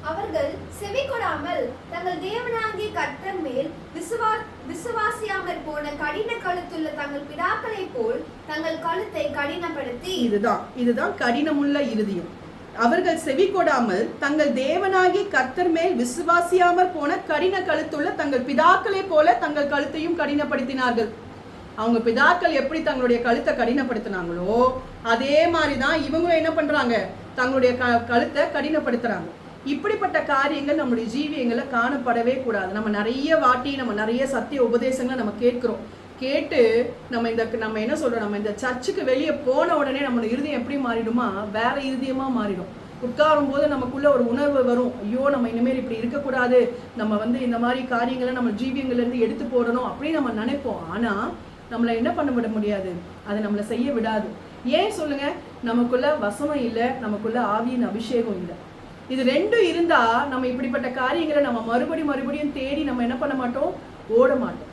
B: அவர்கள் செவி கொடாமல் தங்கள் தேவனாகிய கர்த்தர் மேல் விசுவாசியாமற் போன கடின கழுத்துள்ள தங்கள் பிதாக்களை போல் தங்கள் கழுத்தை கடினப்படுத்தி, இதுதான் கடினமுள்ள இருதயம். அவர்கள் செவி கொடாமல் தங்கள் தேவனாகிய கர்த்தர் மேல் விசுவாசியாமற் போன கடின கழுத்துள்ள தங்கள் பிதாக்களை போல தங்கள் கழுத்தையும் கடினப்படுத்தினார்கள். அவங்க பிதாக்கள் எப்படி தங்களுடைய கழுத்தை கடினப்படுத்தினாங்களோ அதே மாதிரிதான் இவங்களும் என்ன பண்றாங்க, தங்களுடைய கழுத்தை கடினப்படுத்துறாங்க. இப்படிப்பட்ட காரியங்கள் நம்முடைய ஜீவியங்களை காணப்படவே கூடாது. நம்ம நிறைய வாட்டி நம்ம நிறைய சத்திய உபதேசங்களை நம்ம கேட்டு நம்ம என்ன சொல்றோம், நம்ம இந்த சர்ச்சுக்கு வெளியே போன உடனே நம்மளோட இருதயம் எப்படி மாறிடுமா, வேற இருதயமா மாறிடும். உட்காரும் போது நமக்குள்ள ஒரு உணர்வு வரும், ஐயோ நம்ம இனிமேல் இப்படி இருக்கக்கூடாது, நம்ம இந்த மாதிரி காரியங்களை நம்ம ஜீவியங்கள்ல இருந்து எடுத்து போடணும் அப்படின்னு நம்ம நினைப்போம். ஆனா நம்மளை என்ன பண்ண விட முடியாது, அதை நம்மளை செய்ய விடாது. ஏன் சொல்லுங்க? நமக்குள்ள வசனம் இல்லை, நமக்குள்ள ஆவியின் அபிஷேகம் இல்லை. இது ரெண்டும் இருந்தா நம்ம இப்படிப்பட்ட காரியங்களை நம்ம மறுபடியும் தேடி நம்ம என்ன பண்ண மாட்டோம், ஓட மாட்டோம்.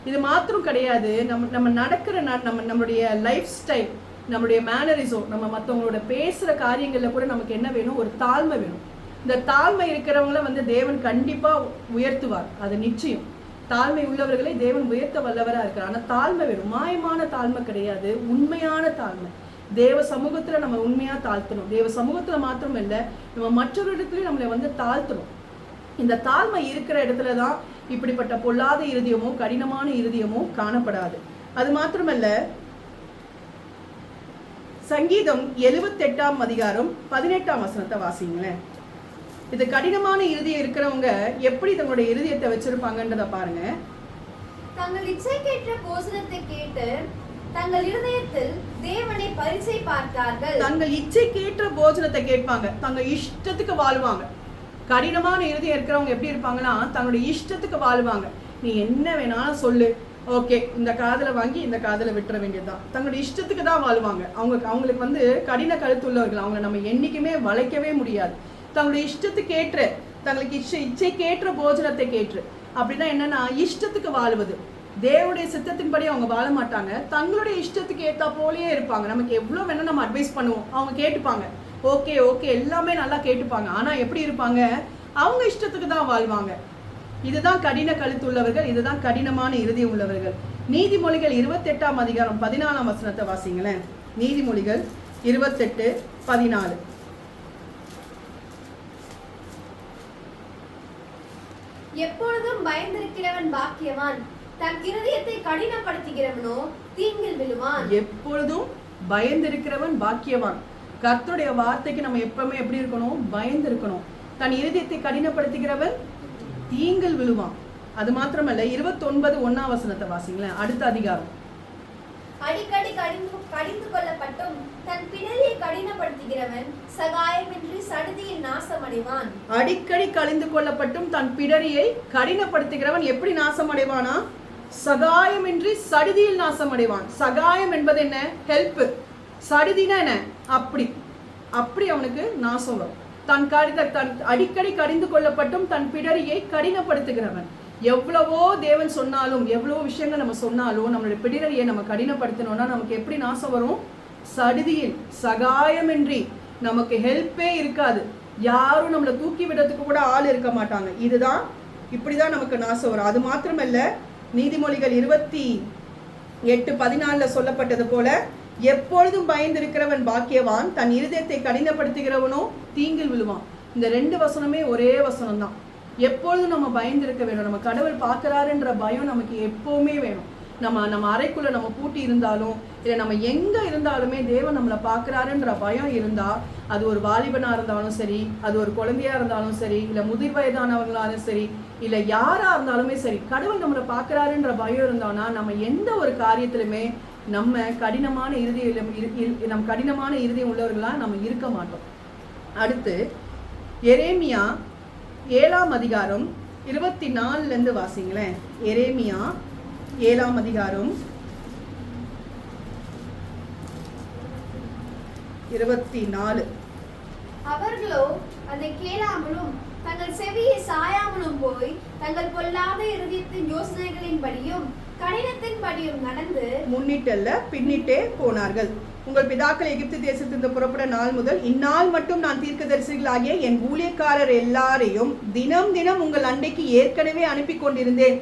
B: இது மாத்திரம் கிடையாது, நம்ம நடக்கிற நம்மளுடைய லைஃப் ஸ்டைல், நம்மளுடைய மேனரிசம், நம்ம மற்றவங்களோட பேசுற காரியங்கள்ல கூட நமக்கு என்ன வேணும், ஒரு தாழ்மை வேணும். இந்த தாழ்மை இருக்கிறவங்கள தேவன் கண்டிப்பா உயர்த்துவார், அது நிச்சயம். தாழ்மை உள்ளவர்களை தேவன் உயர்த்த வல்லவரா இருக்கிறார். ஆனா தாழ்மை வேணும், மாயமான தாழ்மை கிடையாது, உண்மையான தாழ்மை. தேவ சமூகத்துல நம்ம உண்மையா தாழ்த்தணும். தேவ சமூகத்துல மாத்திரம் இல்ல, நம்ம மற்றொரு இடத்துலயும் நம்மளை தாழ்த்தணும். இந்த தாழ்மை இருக்கிற இடத்துலதான் இப்படிப்பட்ட பொல்லாத இருதயமோ கடினமான இருதயமோ காணப்படாது. அது மாத்திரமல்ல, சங்கீதம் 78ஆம் அதிகாரம் 18ஆம் வசனத்தை வாசிங்களேன். இது கடினமான இருதயம் இருக்கிறவங்க எப்படி தங்களுடைய இருதயத்தை வச்சிருப்பாங்கன்றத பாருங்க. தங்கள் இச்சைக்கேற்ற போசனத்தை கேட்டு தங்கள் இருதயத்தில் தேவனை பரீட்சை பார்த்தார்கள். தங்கள்
A: இச்சைக்கேற்ற போஜனத்தை கேட்பாங்க, தங்கள் இஷ்டத்துக்கு வாழ்வாங்க. கடினமான இருதயம் இருக்கிறவங்க எப்படி இருப்பாங்கன்னா, தங்களுடைய இஷ்டத்துக்கு வாழ்வாங்க. நீ என்ன வேணாலும் சொல்லு, ஓகே, இந்த காதல வாங்கி இந்த காதல விட்டுற வேண்டியதுதான். தங்களுடைய இஷ்டத்துக்கு தான் வாழ்வாங்க. அவங்களுக்கு கடின கழுத்துள்ளவர்கள், அவங்க நம்ம என்னைக்குமே வளைக்கவே முடியாது. தங்களுடைய இஷ்டத்துக்கு ஏற்று, தங்களுக்கு இச்சைக்கேற்ற போஜனத்தை கேட்டு, அப்படின்னா என்னன்னா இஷ்டத்துக்கு வாழ்வது. தேவனுடைய சித்தத்தின்படி அவங்க வாழ மாட்டாங்க, தங்களுடைய இஷ்டத்துக்கு ஏற்றா போலயே இருப்பாங்க. நமக்கு எவ்வளோ வேணும் நம்ம அட்வைஸ் பண்ணுவோம், அவங்க கேட்டுப்பாங்க, ஓகே எல்லாமே நல்லா கேட்டுப்பாங்க. ஆனா எப்படி இருப்பாங்க, அவங்க இஷ்டத்துக்கு தான் வாழ்வாங்க. இதுதான் கடின கழுத்துள்ளவர்கள், இதுதான் கடினமான இருதயம் உள்ளவர்கள். நீதிமொழிகள் 28ஆம் அதிகாரம் 14ஆம் வசனத்தை வாசிங்களேன். நீதிமொழிகள் 28:14.
B: எப்பொழுதும் பயந்திருக்கிறவன் பாக்கியவான், தன் இருதயத்தை கடினப்படுத்துகிறவனோ தீங்கில் விழுவான்.
A: எப்பொழுதும் பயந்திருக்கிறவன் பாக்கியவான். கர்த்தருடைய வார்த்தைக்கு நம்ம எப்பவுமே எப்படி இருக்கணும், பயந்து இருக்கணும். தன் இருதயத்தை கடினப்படுத்துகிறவன் தீங்கில் விழுவான். அது மாத்திரமல்ல, 29:1ஆம் வசனத்தை வாசிங்களேன். அடுத்த அதிகாரம்.
B: அடிக்கடி கடிந்து கொள்ளப்பட்டும் தன் பிடரியை கடினப்படுத்துகிறவன் சகாயமின்றி சடுதியில் நாசமடைவான்.
A: அடிக்கடி கடிந்து கொள்ளப்பட்டும் தன் பிடரியை கடினப்படுத்துகிறவன் எப்படி நாசமடைவானா, சகாயமின்றி சடுதியில் நாசமடைவான். சகாயம் என்பது என்ன, ஹெல்ப். சடுதினா என்ன, அப்படி அவனுக்கு நாசம் வரும். தன் அடிக்கடி கடிந்து கொள்ளப்பட்டும் தன் பிடரியை கடினப்படுத்துகிறவன். எவ்வளவோ தேவன் சொன்னாலும், எவ்வளவோ விஷயங்கள் நம்ம சொன்னாலும், நம்மளுடைய பிடிரையை நம்ம கடினப்படுத்தணும்னா நமக்கு எப்படி நாசம் வரும்? சடுதியில், சகாயமின்றி, நமக்கு ஹெல்ப்பே இருக்காது. யாரும் நம்மளை தூக்கி விடுறதுக்கு கூட ஆள் இருக்க மாட்டாங்க. இதுதான், இப்படிதான் நமக்கு நாசம் வரும். அது மாத்திரமல்ல, நீதிமொழிகள் 28:14 சொல்லப்பட்டது போல, எப்பொழுதும் பயந்திருக்கிறவன் பாக்கியவான், தன் இருதயத்தை கடினப்படுத்துகிறவனோ தீங்கில் விழுவான். இந்த 2 வசனமே ஒரே வசனம் தான். எப்பொழுதும் நம்ம பயந்திருக்க வேணும். நம்ம கடவுள் பார்க்கறாருன்ற பயம் நமக்கு எப்பவுமே வேணும். நம்ம அறைக்குள்ள நம்ம பூட்டி இருந்தாலும், இல்லை நம்ம எங்க இருந்தாலுமே தேவன் நம்மளை பார்க்கறாருன்ற பயம் இருந்தா, அது ஒரு வாலிபனா இருந்தாலும் சரி, அது ஒரு குழந்தையா இருந்தாலும் சரி, இல்லை முதிர் வயதானவங்களாலும் சரி, இல்லை யாரா இருந்தாலுமே சரி, கடவுள் நம்மளை பார்க்கறாருன்ற பயம் இருந்தானா நம்ம எந்த ஒரு காரியத்திலுமே நம்ம கடினமான இருதயம் உள்ளவர்களா நம்ம இருக்க மாட்டோம். அடுத்து எரேமியா 7ஆம் அதிகாரம் 24 வாசிங்களேன். எரேமியா 7ஆம் அதிகாரம் 24.
B: அவர்களோ அதை கேளாமலும் தங்கள் செவியை சாயாமலும் போய் தங்கள் பொல்லாத இருதயத்தின் யோசனைகளின்படியும் கடினத்தின்படியும் நடந்து
A: முன்னிட்டல்ல பின்னிட்டே போனார்கள். உங்கள் பிதாக்கள் எகிப்து தேசத்திலிருந்து புறப்பட நாள் முதல் இந்நாள் மட்டும் நான் தீர்க்கதரிசிகளாகிய என் ஊழியக்காரர் எல்லாரையும் தினம் தினம் உங்கள் அண்டைக்கு ஏற்கனவே அனுப்பி கொண்டிருந்தேன்.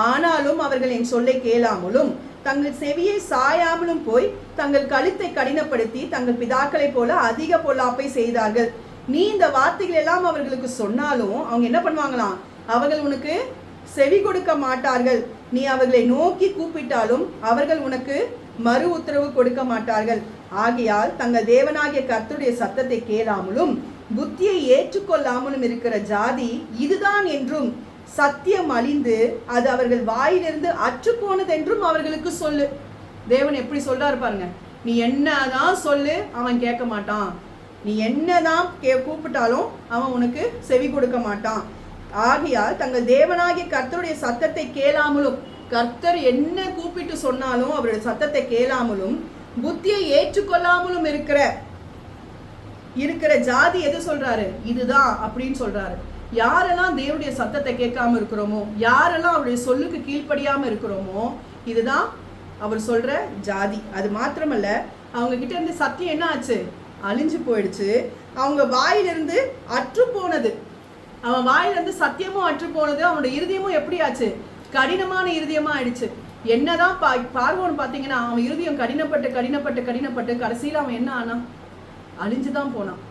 A: ஆனாலும் அவர்கள் என் சொல்லை கேளாமலும் தங்கள் செவியை சாயாமலும் போய் தங்கள் கழுத்தை கடினப்படுத்தி தங்கள் பிதாக்களைப் போல அதிக பொல்லாப்பை செய்தார்கள். நீ இந்த வார்த்தைகள் எல்லாம் அவர்களுக்கு சொன்னாலும் அவங்க என்ன பண்ணுவாங்களாம்? அவர்கள் உனக்கு செவி கொடுக்க மாட்டார்கள். நீ அவர்களை நோக்கி கூப்பிட்டாலும் அவர்கள் உனக்கு மறு உத்தரவு கொடுக்க மாட்டார்கள். ஆகையால் தங்கள் தேவனாகிய கர்த்தருடைய சத்தத்தை கேளாமலும் புத்தியை ஏற்றுக்கொள்ளாமலும் இருக்கிற ஜாதி இதுதான் என்றும், சத்தியம் அழிந்து அது அவர்கள் வாயிலிருந்து அற்று போனதென்றும் அவர்களுக்கு சொல்லு. தேவன் எப்படி சொல்றாரு பாருங்க. நீ என்னதான் சொல்லு, அவன் கேட்க மாட்டான். நீ என்னதான் கூப்பிட்டாலும் அவன் உனக்கு செவி கொடுக்க மாட்டான். ஆகையால் தங்கள் தேவனாகிய கர்த்தருடைய சத்தத்தை கேளாமலும், கர்த்தர் என்ன கூப்பிட்டு சொன்னாலும் அவருடைய சத்தத்தை கேளாமலும் புத்தியை ஏற்றுக்கொள்ளாமலும் இருக்கிற ஜாதி எது சொல்றாரு? இதுதான் அப்படின்னு சொல்றாரு. யாரெல்லாம் தேவனுடைய சத்தத்தை கேட்காம இருக்கிறோமோ, யாரெல்லாம் அவருடைய சொல்லுக்கு கீழ்ப்படியாம இருக்கிறோமோ, இதுதான் அவர் சொல்ற ஜாதி. அது மாத்திரமல்ல, அவங்க கிட்ட இருந்து சத்தியம் என்ன ஆச்சு? அழிஞ்சு போயிடுச்சு. அவங்க வாயிலிருந்து அற்று போனது. அவன் வாயிலிருந்து சத்தியமும் அற்று போனது. அவனோட இருதயமும் எப்படி ஆச்சு? கடினமான இருதயமா ஆயிடுச்சு. என்னதான் பார்வோன்னு பார்த்தீங்கன்னா, அவன் இருதயம் கடினப்பட்டு கடைசியில் அவன் என்ன ஆனான்? அழிஞ்சுதான் போனான்.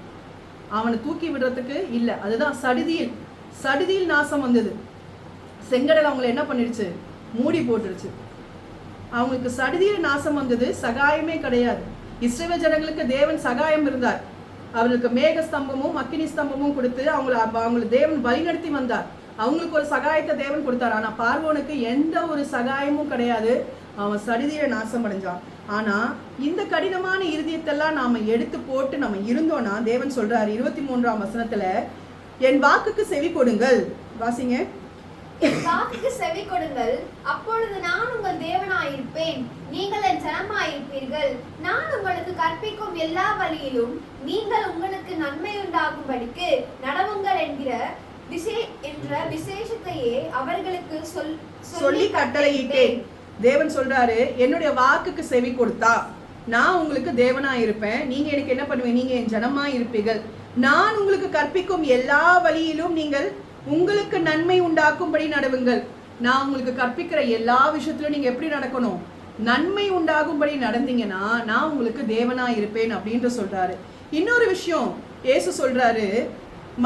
A: அவனை தூக்கி விடுறதுக்கு இல்லை. அதுதான் சடுதியில் நாசம் வந்தது. செங்கடல் அவங்களை என்ன பண்ணிடுச்சு? மூடி போட்டுருச்சு. அவங்களுக்கு சடுதியில் நாசம் வந்தது. சகாயமே கிடையாது. இஸ்ரவேல் ஜனங்களுக்கு தேவன் சகாயம் இருந்தார். அவர்களுக்கு மேக ஸ்தம்பமும் அக்கினி ஸ்தம்பமும் கொடுத்து அவங்களை தேவன் வழிநடத்தி வந்தார். அவங்களுக்கு ஒரு சகாயத்தை தேவன் கொடுத்தார். ஆனா பார்வோனுக்கு எந்த ஒரு சகாயமும் கிடையாது. அவன் சடுதியில நாசம் அடைஞ்சான். ஆனா இந்த கடினமான இருதயத்தெல்லாம் நாம எடுத்து போட்டு நம்ம இருந்தோம்னா, தேவன் சொல்றாரு 23ஆம் வசனத்துல, என் வாக்குக்கு செவி கொடுங்கள். வாசிங்க.
B: வாக்குக்கு செவி கொடுங்கள், அப்பொழுது நான் உங்கள் தேவனாயிருப்பேன், நீங்கள் என் ஜனமாயிருப்பீர்கள். நான் உங்களுக்கு கற்பிக்கும் எல்லா வழியிலும் நீங்கள் உங்களுக்கு நன்மை உண்டாகும்படிக்கு நடவுங்கள் என்ற விசேஷத்தையே அவர்களுக்கு சொல்லி கட்டளையிட்டேன்.
A: தேவன் சொல்றாரு, என்னுடைய வாக்குக்கு செவி கொடுத்தா நான் உங்களுக்கு தேவனா இருப்பேன். நீங்க எனக்கு என்ன பண்ணுவீங்க? நீங்க என் ஜனமா இருப்பீர்கள். நான் உங்களுக்கு கற்பிக்கும் எல்லா வழியிலும் நீங்கள் உங்களுக்கு நன்மை உண்டாக்கும்படி நடவுங்கள். நான் உங்களுக்கு கற்பிக்கிற எல்லா விஷயத்திலும் நீங்க எப்படி நடக்கணும்? நன்மை உண்டாகும்படி நடந்தீங்கன்னா நான் உங்களுக்கு தேவனா இருப்பேன் அப்படின்ற சொல்றாரு. இன்னொரு விஷயம் இயேசு சொல்றாரு,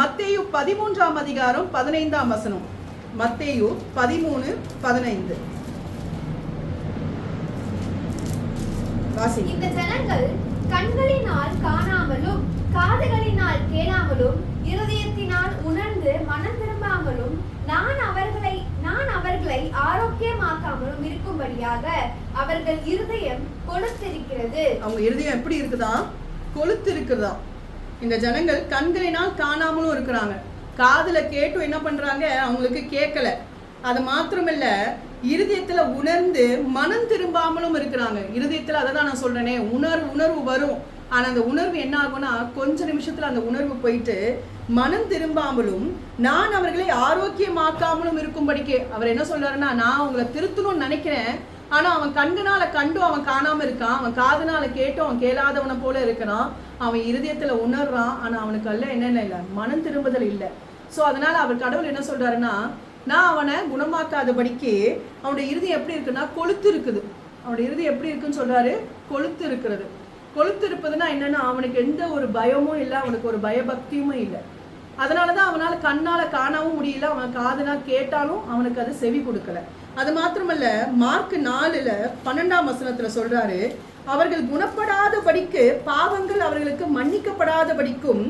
A: மத்தேயு 13ஆம் அதிகாரம் 15ஆம் வசனம். மத்தேயு 13:15.
B: இந்த ஜனங்கள் கண்களினால் காணாமலும் காதுகளினால் கேளாமலும் இருதயத்தினால் உணர்ந்து மனம் திரும்பாமலும் நான் அவர்களை ஆரோக்கியமாக்காமலும் இருக்கும்படியாக அவர்கள் இருதயம் கொழுத்திருக்கிறது. அவங்க
A: இருதயம் எப்படி இருக்குதா? கொழுத்து இருக்குதா. இந்த ஜனங்கள் கண்களினால் காணாமலும் இருக்கிறாங்க, காதுல கேட்டும் என்ன பண்றாங்க? அவங்களுக்கு கேட்கல. அது மாத்திரமில்ல, இருதயத்துல உணர்ந்து மனம் திரும்பாமலும் இருக்கிறாங்க. இருதயத்துல, அதை தான் நான் சொல்றேனே, உணர்வு வரும். ஆனா அந்த உணர்வு என்ன ஆகும்னா கொஞ்ச நிமிஷத்துல அந்த உணர்வு போயிட்டு மனம் திரும்பாமலும் நான் அவர்களை ஆரோக்கியமாக்காமலும் இருக்கும்படிக்கு அவர் என்ன சொல்றாருன்னா, நான் உங்களை திருத்தணும்னு நினைக்கிறேன், ஆனா அவன் கண்கனால கண்டும் அவன் காணாம இருக்கான், அவன் காதுனால கேட்டும் அவன் கேளாதவனை போல இருக்கிறான், அவன் இருதயத்துல உணர்றான், ஆனா அவனுக்கு அல்ல என்னென்ன இல்லை, மனம் திரும்புதல் இல்லை. ஸோ அதனால அவர் கடவுள் என்ன சொல்றாருன்னா, நான் அவனை குணமாக்காதபடிக்கு அவனுடைய இருதயம் எப்படி இருக்குன்னா கொழுத்து இருக்குது. அவனுடைய இருதயம் எப்படி இருக்குன்னு சொல்றாரு, கொழுத்து இருக்கிறது. கொழுத்து இருப்பதுன்னா என்னன்னா, அவனுக்கு எந்த ஒரு பயமும் இல்லை, அவனுக்கு ஒரு பயபக்தியும் இல்லை. அதனாலதான் அவனால கண்ணால காணவும் முடியல, அவன் காதுனா கேட்டாலும் அவனுக்கு அது செவி கொடுக்கல. அது மாத்திரமல்ல, மார்க் 4:12 சொல்றாரு, அவர்கள் குணப்படாதபடிக்கு பாவங்கள் அவர்களுக்கு மன்னிக்கப்படாதபடிக்கும்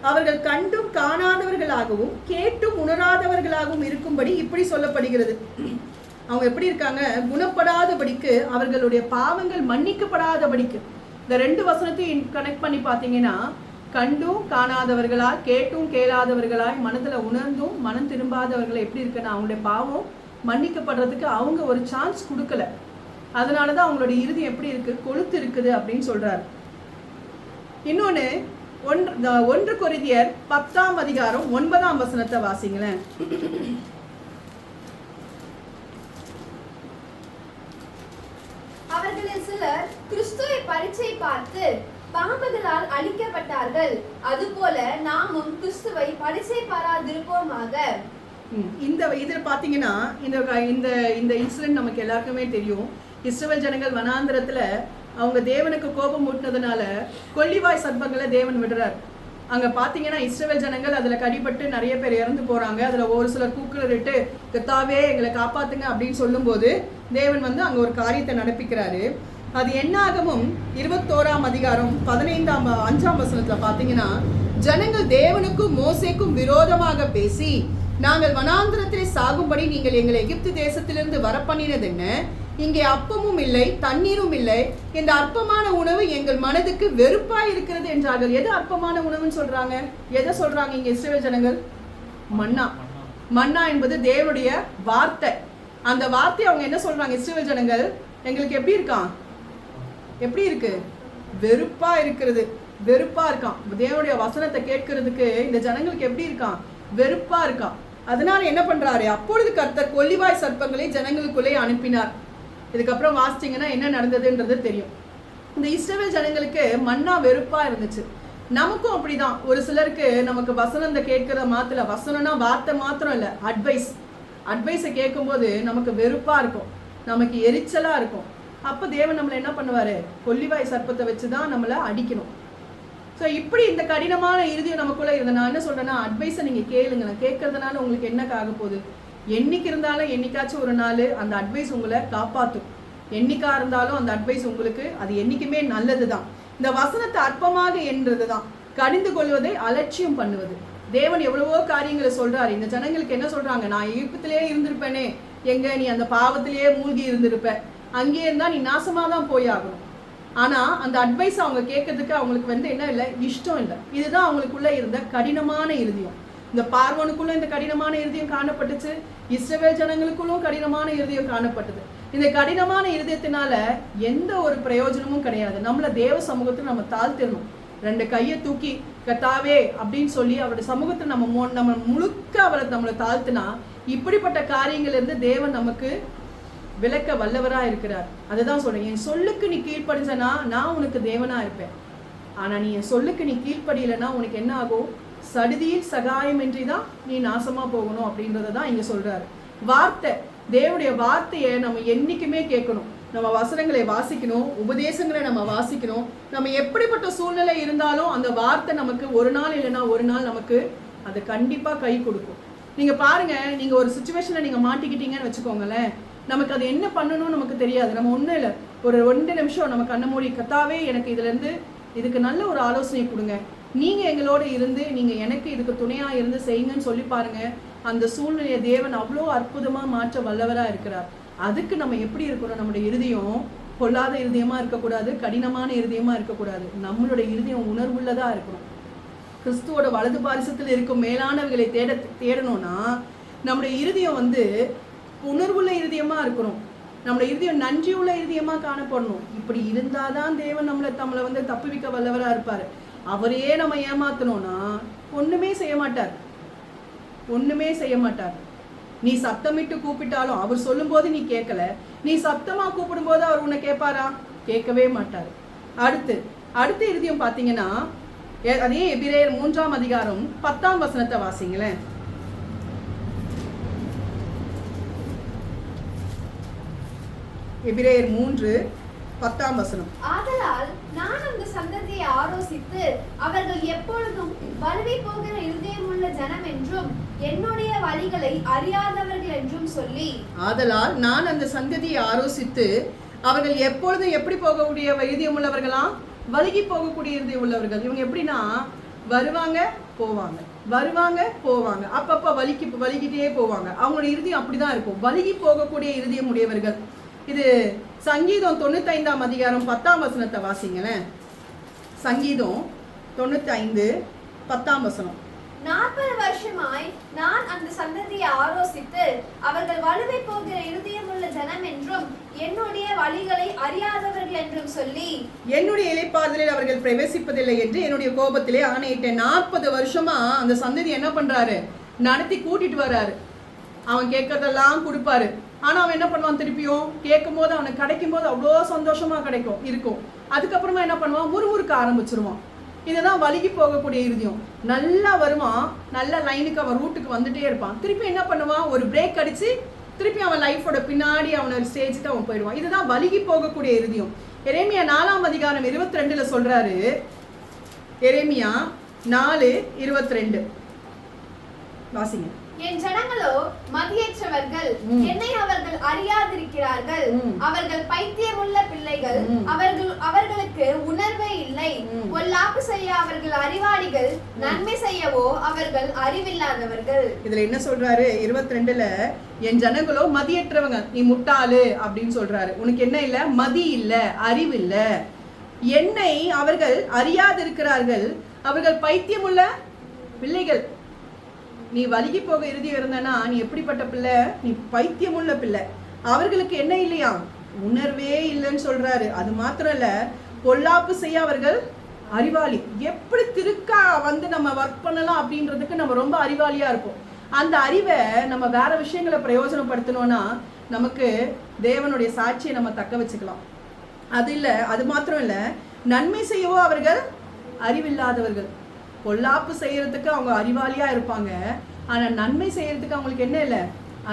A: அவர்கள் கண்டும் காணாதவர்களாகவும் கேட்டும் உணராதவர்களாகவும் இருக்கும்படி இப்படி சொல்லப்படுகிறது. அவங்க எப்படி இருக்காங்க, குணப்படாதபடிக்கு, அவர்களுடைய பாவங்கள் மன்னிக்கப்படாதபடிக்கு. இந்த 2 வசனத்தையும் கனெக்ட் பண்ணி பார்த்தீங்கன்னா, கண்டும் காணாதவர்களாய் கேட்டும் கேளாதவர்களாய் மனதுல உணர்ந்தும் மனம் திரும்பாதவர்களை எப்படி இருக்குன்னா, அவங்களுடைய பாவம் மன்னிக்கப்படுறதுக்கு அவங்க ஒரு சான்ஸ் கொடுக்கல. அதனாலதான் அவங்களுடைய இறுதி எப்படி இருக்கு, கொழுத்து இருக்குது அப்படின்னு சொல்றாரு. இன்னொன்னு 1 கொரிந்தியர் 10:9 வாசிங்களேன்.
B: அவர்களில் சிலர் கிறிஸ்துவை பரீட்சை பார்த்து பாம்புகளால் அழிக்கப்பட்டார்கள், அதுபோல நாமும் கிறிஸ்துவை பரீட்சை பாராதிருப்போமாக.
A: இந்த இதுல பாத்தீங்கன்னா இந்த இன்சிடென்ட் நமக்கு எல்லாருக்குமே தெரியும். இஸ்ரவேல் ஜனங்கள் வனாந்திரத்துல அவங்க தேவனுக்கு கோபம் ஊட்டினதுனால கொள்ளிவாய் சர்ப்பங்களை தேவன் விடுறார். அங்க பாத்தீங்கன்னா இஸ்ரவேல் ஜனங்கள் அதுல கடிபட்டு நிறைய பேர் இறந்து போறாங்க. அதுல ஒரு சிலர் கூக்குரலிட்டு கர்த்தாவே எங்களை காப்பாத்துங்க அப்படின்னு சொல்லும் போது தேவன் வந்து அங்க ஒரு காரியத்தை நடப்பிக்கிறாரு. அது என்னாகமும் 21:5 பாத்தீங்கன்னா, ஜனங்கள் தேவனுக்கும் மோசேக்கும் விரோதமாக பேசி, நாங்கள் வனாந்திரத்திலே சாகும்படி நீங்கள் எங்களை எகிப்து தேசத்திலிருந்து வரப்பண்ணினது என்ன? இங்கே அப்பமும் இல்லை தண்ணீரும் இல்லை, இந்த அற்பமான உணவு எங்கள் மனதுக்கு வெறுப்பாய் இருக்கிறது என்றார்கள். எது அற்பமான உணவுன்னு சொல்றாங்க? எதை சொல்றாங்க இங்க இஸ்ரவேல் ஜனங்கள்? மன்னா. மன்னா என்பது தேவனுடைய வார்த்தை. அந்த வார்த்தை அவங்க என்ன சொல்றாங்க இஸ்ரவேல் ஜனங்கள், எங்களுக்கு எப்படி இருக்கான், எப்படி இருக்கு, வெறுப்பா இருக்கிறது, வெறுப்பா இருக்கான். தேவனுடைய வசனத்தை கேட்கறதுக்கு இந்த ஜனங்களுக்கு எப்படி இருக்கான், வெறுப்பா இருக்கான். அதனால என்ன பண்றாரு, அப்பொழுது கர்த்தர் கொள்ளிவாய் சர்ப்பங்களை ஜனங்களுக்குள்ளே அனுப்பினார். இதுக்கப்புறம் வாசிச்சிங்கன்னா என்ன நடந்ததுன்றது தெரியும். இந்த இஸ்ரவேல் ஜனங்களுக்கு மன்னா வெறுப்பா இருந்துச்சு. நமக்கும் அப்படிதான். ஒரு சிலருக்கு நமக்கு வசனத்தை கேட்கிற மாத்திர, வசனம்னா வார்த்தை மாத்திரம் இல்லை, அட்வைஸை கேட்கும்போது நமக்கு வெறுப்பா இருக்கும், நமக்கு எரிச்சலா இருக்கும். அப்போ தேவன் நம்மளை என்ன பண்ணுவாரு, கொள்ளிவாய் சர்ப்பத்தை வச்சுதான் நம்மளை அடிக்கணும். ஸோ இப்படி இந்த கடினமான இறுதியும் நமக்குள்ள இருந்த, நான் என்ன சொல்றேன்னா, அட்வைஸை நீங்க கேளுங்க. நான் கேட்கறதுனால உங்களுக்கு என்ன ஆக போகுது, என்னைக்கு இருந்தாலும் என்னைக்காச்சும் ஒரு நாள் அந்த அட்வைஸ் உங்களை காப்பாற்றும். என்னைக்கா இருந்தாலும் அந்த அட்வைஸ் உங்களுக்கு அது என்னைக்குமே நல்லது தான். இந்த வசனத்தை அற்பமாக என்றது தான் கடிந்து கொள்வதை அலட்சியம் பண்ணுவது. தேவன் எவ்வளவோ காரியங்களை சொல்றாரு. இந்த ஜனங்களுக்கு என்ன சொல்றாங்க, நான் எகிப்திலேயே இருந்திருப்பேனே, எங்க நீ அந்த பாவத்திலேயே மூழ்கி இருந்திருப்ப, அங்கேயே இருந்தா நீ நாசமா தான் போய் ஆகணும். ஆனா அந்த அட்வைஸ் அவங்க கேட்கறதுக்கு அவங்களுக்கு வந்து என்ன இல்லை, இஷ்டம் இல்லை. இதுதான் அவங்களுக்குள்ள இருந்த கடினமான இருதயம். இந்த பார்வோனுக்குள்ள இந்த கடினமான இருதயம் காணப்பட்டுச்சு, இஸ்ரவேல் ஜனங்களுக்குள்ளும் கடினமான இருதயம் காணப்பட்டது. இந்த கடினமான இருதயத்தினால எந்த ஒரு பிரயோஜனமும் கிடையாது. நம்மள தேவ சமூகத்தில் நம்ம தாழ்த்திடணும். 2 கையை தூக்கி கர்த்தாவே அப்படின்னு சொல்லி அவருடைய சமூகத்தை நம்ம முழுக்க அவரை நம்மளை தாழ்த்தினா, இப்படிப்பட்ட காரியங்கள் இருந்து தேவன் நமக்கு விளக்க வல்லவரா இருக்கிறார். அதுதான் சொல்றேன், என் சொல்லுக்கு நீ கீழ்ப்படிஞ்சனா நான் உனக்கு தேவனா இருப்பேன். ஆனா நீ என் சொல்லுக்கு நீ கீழ்ப்படியலைன்னா உனக்கு என்ன ஆகும், சடுதியில் சகாயமின்றி தான் நீ நாசமா போகணும் அப்படின்றதான் இங்க சொல்றாரு. வார்த்தை, தேவனுடைய வார்த்தையை நம்ம என்னைக்குமே கேட்கணும். நம்ம வசனங்களை வாசிக்கணும், உபதேசங்களை நம்ம வாசிக்கணும். நம்ம எப்படிப்பட்ட சூழ்நிலை இருந்தாலும் அந்த வார்த்தை நமக்கு ஒரு நாள் இல்லைன்னா ஒரு நாள் நமக்கு அது கண்டிப்பா கை கொடுக்கும். நீங்க பாருங்க, நீங்க ஒரு சுச்சுவேஷன்ல நீங்க மாட்டிக்கிட்டீங்கன்னு வச்சுக்கோங்களேன், நமக்கு அது என்ன பண்ணணும்னு நமக்கு தெரியாது. நம்ம ஒன்றும் இல்லை, ஒரு 2 நிமிஷம் நம்ம கண்ண மூடி கர்த்தாவே எனக்கு இதுக்கு நல்ல ஒரு ஆலோசனை கொடுங்க, நீங்க எங்களோட இருந்து நீங்க எனக்கு இதுக்கு துணையா இருந்து செய்யுங்கன்னு சொல்லி பாருங்க. அந்த சூழ்நிலையை தேவன் அவ்வளோ அற்புதமா மாற்ற வல்லவரா இருக்கிறார். அதுக்கு நம்ம எப்படி இருக்கணும், நம்மளுடைய இருதயம் பொல்லாத இருதயமா இருக்கக்கூடாது, கடினமான இருதயமா இருக்கக்கூடாது. நம்மளுடைய இருதயம் உணர்வுள்ளதா இருக்கணும். கிறிஸ்துவோட வலது பாரிசத்தில் இருக்கும் மேலானவைகளை தேடணும்னா நம்முடைய இருதயம் உணர்வுள்ள இருதயமா இருக்கணும். நம்மளோட இருதயம் நன்றியுள்ள இருதயமா காணப்படணும். இப்படி இருந்தாதான் தேவன் நம்மளை வந்து தப்புவிக்க வல்லவரா இருப்பாரு. அவரையே நம்ம ஏமாத்தணும்னா ஒண்ணுமே செய்ய மாட்டார், ஒண்ணுமே செய்ய மாட்டார். நீ சத்தமிட்டு கூப்பிட்டாலும் அவர் சொல்லும் போது நீ கேட்கல, நீ சத்தமா கூப்பிடும் போது அவர் உன்னை கேட்பாரா? கேட்கவே மாட்டார். அடுத்து இருதயம் பாத்தீங்கன்னா அதே எபிரேயர் 3ஆம் அதிகாரம் 10ஆம் வசனத்தை வாசிங்களேன். எபிரேயர் 3:10ஆம் வசனம்.
B: ஆதலால் நான் அந்த சந்ததியை ஆலோசித்து அவர்கள் எப்பொழுதும் வலுவி போகிற இருதயமுள்ள ஜனம் என்றும் என்னுடைய வழிகளை அறியாதவர்கள் என்றும் சொல்லி.
A: ஆதலால் நான் அந்த சந்ததியை ஆலோசித்து அவர்கள் எப்பொழுதும் எப்படி போகக்கூடிய இருதயம் உள்ளவர்களா? வலுகி போகக்கூடிய இருதயம் உள்ளவர்கள். இவங்க எப்படின்னா வருவாங்க போவாங்க, வருவாங்க போவாங்க, அப்பப்ப வலிக்கிட்டே போவாங்க. அவங்களோட இருதயம் அப்படிதான் இருக்கும், வலுகி போகக்கூடிய இருதயம் உடையவர்கள். இது சங்கீதம் 95ஆம் அதிகாரம் 10ஆம் வசனத்தை வாசிங்களேன். சங்கீதம் 95:10ஆம் வசனம்.
B: 40 வருஷமாய் நான் அந்த சந்ததியை ஆலோசித்து அவர்கள் வலுவை போகிற இருதயமுள்ள ஜனம் என்றும் என்னுடைய வழிகளை அறியாதவர்கள் என்றும் சொல்லி
A: என்னுடைய இளைப்பாறுதலில் அவர்கள் பிரவேசிப்பதில்லை என்று என்னுடைய கோபத்திலே ஆணையிட்டேன். 40 வருஷமா அந்த சந்ததி என்ன பண்றாரு? நடத்தி கூட்டிட்டு வர்றாரு. அவன் கேட்கறதெல்லாம் கொடுப்பாரு. ஆனா அவன் என்ன பண்ணுவான்? திருப்பியும் கேட்கும் போது அவனுக்கு கிடைக்கும் போது அவ்வளோ சந்தோஷமா இருக்கும். அதுக்கப்புறமா என்ன பண்ணுவான்? முறுமுறுக்க ஆரம்பிச்சிருவான். இதுதான் வலிக்கு போகக்கூடிய இருதயம். நல்லா வருவான், நல்ல லைனுக்கு அவன் ரூட்டுக்கு வந்துட்டே இருப்பான். திருப்பி என்ன பண்ணுவான்? ஒரு பிரேக் அடிச்சு திருப்பி அவன் லைஃபோட பின்னாடி அவன் ஸ்டேஜுக்கு அவன் போயிடுவான். இதுதான் வலிக்கு போகக்கூடிய இருதயம். எரேமியா 4ஆம் அதிகாரம் 22 சொல்றாரு. எரேமியா 4:22 வாசிங்க.
B: என் ஜனங்களோ மதியற்றவர்கள், என்னை அவர்கள் அறியாதிருக்கிறார்கள். அவர்கள் பைத்தியமுள்ள பிள்ளைகள், அவர்களுக்கு உணர்வே இல்லை. பொல்லாப்பு செய்ய அவர்கள் அறிவாளிகள், நன்மை செய்யவோ அவர்கள் அறிவில்லாதவர்கள். இதுல
A: என்ன சொல்றாரு? 22ல என் ஜனங்களோ மதியற்றவங்க, நீ முட்டாளு அப்படின்னு சொல்றாரு. உனக்கு என்ன இல்ல? மதி இல்ல, அறிவு இல்ல. என்னை அவர்கள் அறியாதிருக்கிறார்கள், அவர்கள் பைத்தியமுள்ள பிள்ளைகள். நீ வலிகி போக இருதயம் இருந்தனா நீ எப்படிப்பட்ட பிள்ளை? நீ பைத்தியமுள்ள பிள்ளை. அவர்களுக்கு என்ன இல்லையா? உணர்வே இல்லைன்னு சொல்றாரு. அது மாத்திரம் இல்ல, பொல்லாப்பு செய்ய அவர்கள் அறிவாளி. எப்படி திருக்கா வந்து நம்ம ஒர்க் பண்ணலாம் அப்படின்றதுக்கு நம்ம ரொம்ப அறிவாளியா இருப்போம். அந்த அறிவை நம்ம வேற விஷயங்களை பிரயோஜனப்படுத்தணும்னா நமக்கு தேவனுடைய சாட்சியை நம்ம தக்க வச்சுக்கலாம். அது இல்லை, அது மாத்திரம் இல்லை, நன்மை செய்யவோ அவர்கள் அறிவில்லாதவர்கள். பொல்லாப்பு செய்யறதுக்கு அவங்க அறிவாளியா இருப்பாங்க, ஆனா நன்மை செய்யறதுக்கு அவங்களுக்கு என்ன இல்லை?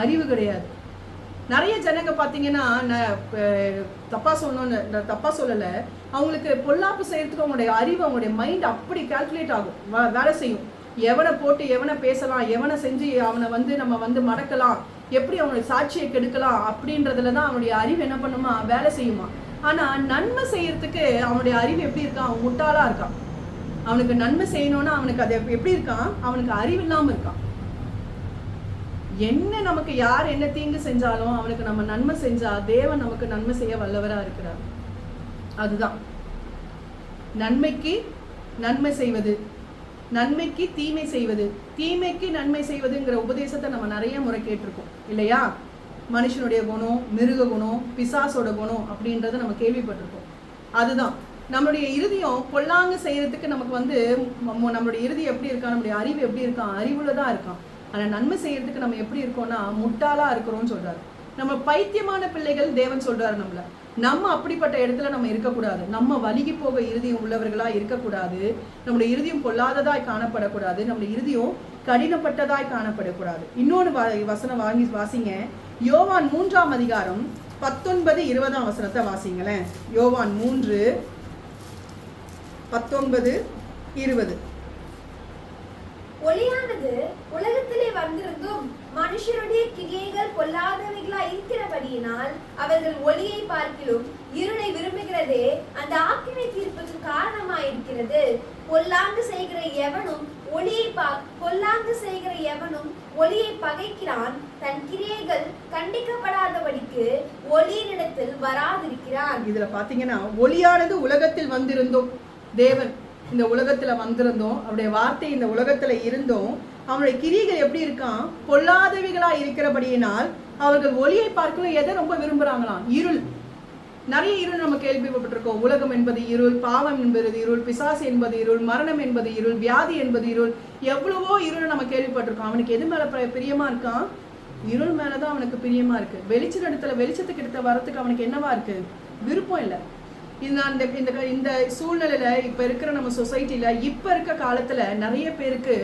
A: அறிவு கிடையாது. நிறைய ஜனங்க பார்த்தீங்கன்னா, தப்பா சொல்லலை, அவங்களுக்கு பொல்லாப்பு செய்யறதுக்கு அவங்களுடைய அறிவு, அவங்களுடைய மைண்ட் அப்படி கால்குலேட் ஆகும், வேலை செய்யும். எவனை போட்டு எவனை பேசலாம், எவனை செஞ்சு அவனை வந்து நம்ம வந்து மடக்கலாம், எப்படி அவனுடைய சாட்சியை கெடுக்கலாம் அப்படின்றதுல தான் அவனுடைய அறிவு என்ன பண்ணுமா? வேலை செய்யுமா. ஆனா நன்மை செய்யறதுக்கு அவனுடைய அறிவு எப்படி இருக்கான்? அவன் முட்டாளா இருக்கான். அவனுக்கு நன்மை செய்யணும்னா அவனுக்கு அது எப்படி இருக்கான்? அவனுக்கு அறிவு இல்லாம இருக்கான். என்ன நமக்கு யார் என்ன தீங்கு செஞ்சாலும் அவனுக்கு நம்ம நன்மை செஞ்சா தேவன் நமக்கு நன்மை செய்ய வல்லவரா இருக்கிறார். அதுதான் நன்மைக்கு நன்மை செய்வது, நன்மைக்கு தீமை செய்வது, தீமைக்கு நன்மை செய்வதுங்கிற உபதேசத்தை நம்ம நிறைய முறை கேட்டிருக்கோம் இல்லையா? மனுஷனுடைய குணம், மிருக குணம், பிசாசோட குணம் அப்படின்றத நம்ம கேள்விப்பட்டிருக்கோம். அதுதான் நம்மளுடைய இருதயம் பொல்லாங்கு செய்யறதுக்கு நமக்கு வந்து நம்மளுடைய இருதயம் எப்படி இருக்கா? நம்மளுடைய அறிவு எப்படி இருக்கான்? அறிவுலதான் இருக்கான். ஆனா நன்மை செய்யறதுக்கு நம்ம எப்படி இருக்கோம்னா முட்டாளா இருக்கிறோம்னு சொல்றாரு. நம்ம பைத்தியமான பிள்ளைகள் தேவன் சொல்றாரு நம்மள. நம்ம அப்படிப்பட்ட இடத்துல நம்ம இருக்கக்கூடாது. நம்ம வலிகி போக இருதயம் உள்ளவர்களா இருக்கக்கூடாது. நம்மளுடைய இருதயம் பொல்லாததாய் காணப்படக்கூடாது. நம்மளுடைய இருதயம் கடினப்பட்டதாய் காணப்படக்கூடாது. இன்னொன்று வசனம் வாசிங்க. யோவான் 3ஆம் அதிகாரம் 19-20 வசனத்தை வாசிங்களேன். யோவான் 3:19-20.
B: ஒளியானது உலகத்திலே வந்திருந்தும் மனுஷருடைய கிரியைகள் பொல்லாதவைகளா இருக்கிறபடியினால் அவர்கள் ஒளியை பார்க்கிலும் இருளை விரும்புகிறதே அந்த ஆக்கினை தீர்ப்புக்கு காரணமாயிருக்கிறது. பொல்லாங்கு செய்கிற எவனும் ஒளியை பகைக்கிறான், தன் கிரியைகள் கண்டிக்கப்படாதபடிக்கு ஒளியினிடத்தில் வராதிருக்கிறான்.
A: இதுல பாத்தீங்கன்னா ஒளியானது உலகத்தில் வந்திருந்தோம், தேவன் இந்த உலகத்துல வந்திருந்தோம், அவருடைய வார்த்தை இந்த உலகத்துல இருந்தோம், அவனுடைய கிரியைகள் எப்படி இருக்கான்? பொல்லாதவைகளா இருக்கிறபடியினால் அவர்கள் ஒளியை பார்க்கணும். எதை ரொம்ப விரும்புறாங்களாம்? இருள். நிறைய இருள் நம்ம கேள்விப்பட்டிருக்கோம். உலகம் என்பது இருள், பாவம் என்பது இருள், பிசாசு என்பது இருள், மரணம் என்பது இருள், வியாதி என்பது இருள், எவ்வளவோ இருள் நம்ம கேள்விப்பட்டிருக்கோம். அவனுக்கு எது மேல பிரியமா இருக்கான்? இருள் மேலதான் அவனுக்கு பிரியமா இருக்கு. வெளிச்சத்துக்கு எடுத்த வரத்துக்கு அவனுக்கு என்னவா இருக்கு? விருப்பம் இல்லை. இந்த சூழ்நிலையில இப்ப இருக்கிற நம்ம சொசைட்டில இப்ப இருக்க காலத்துல நிறைய பேருக்கு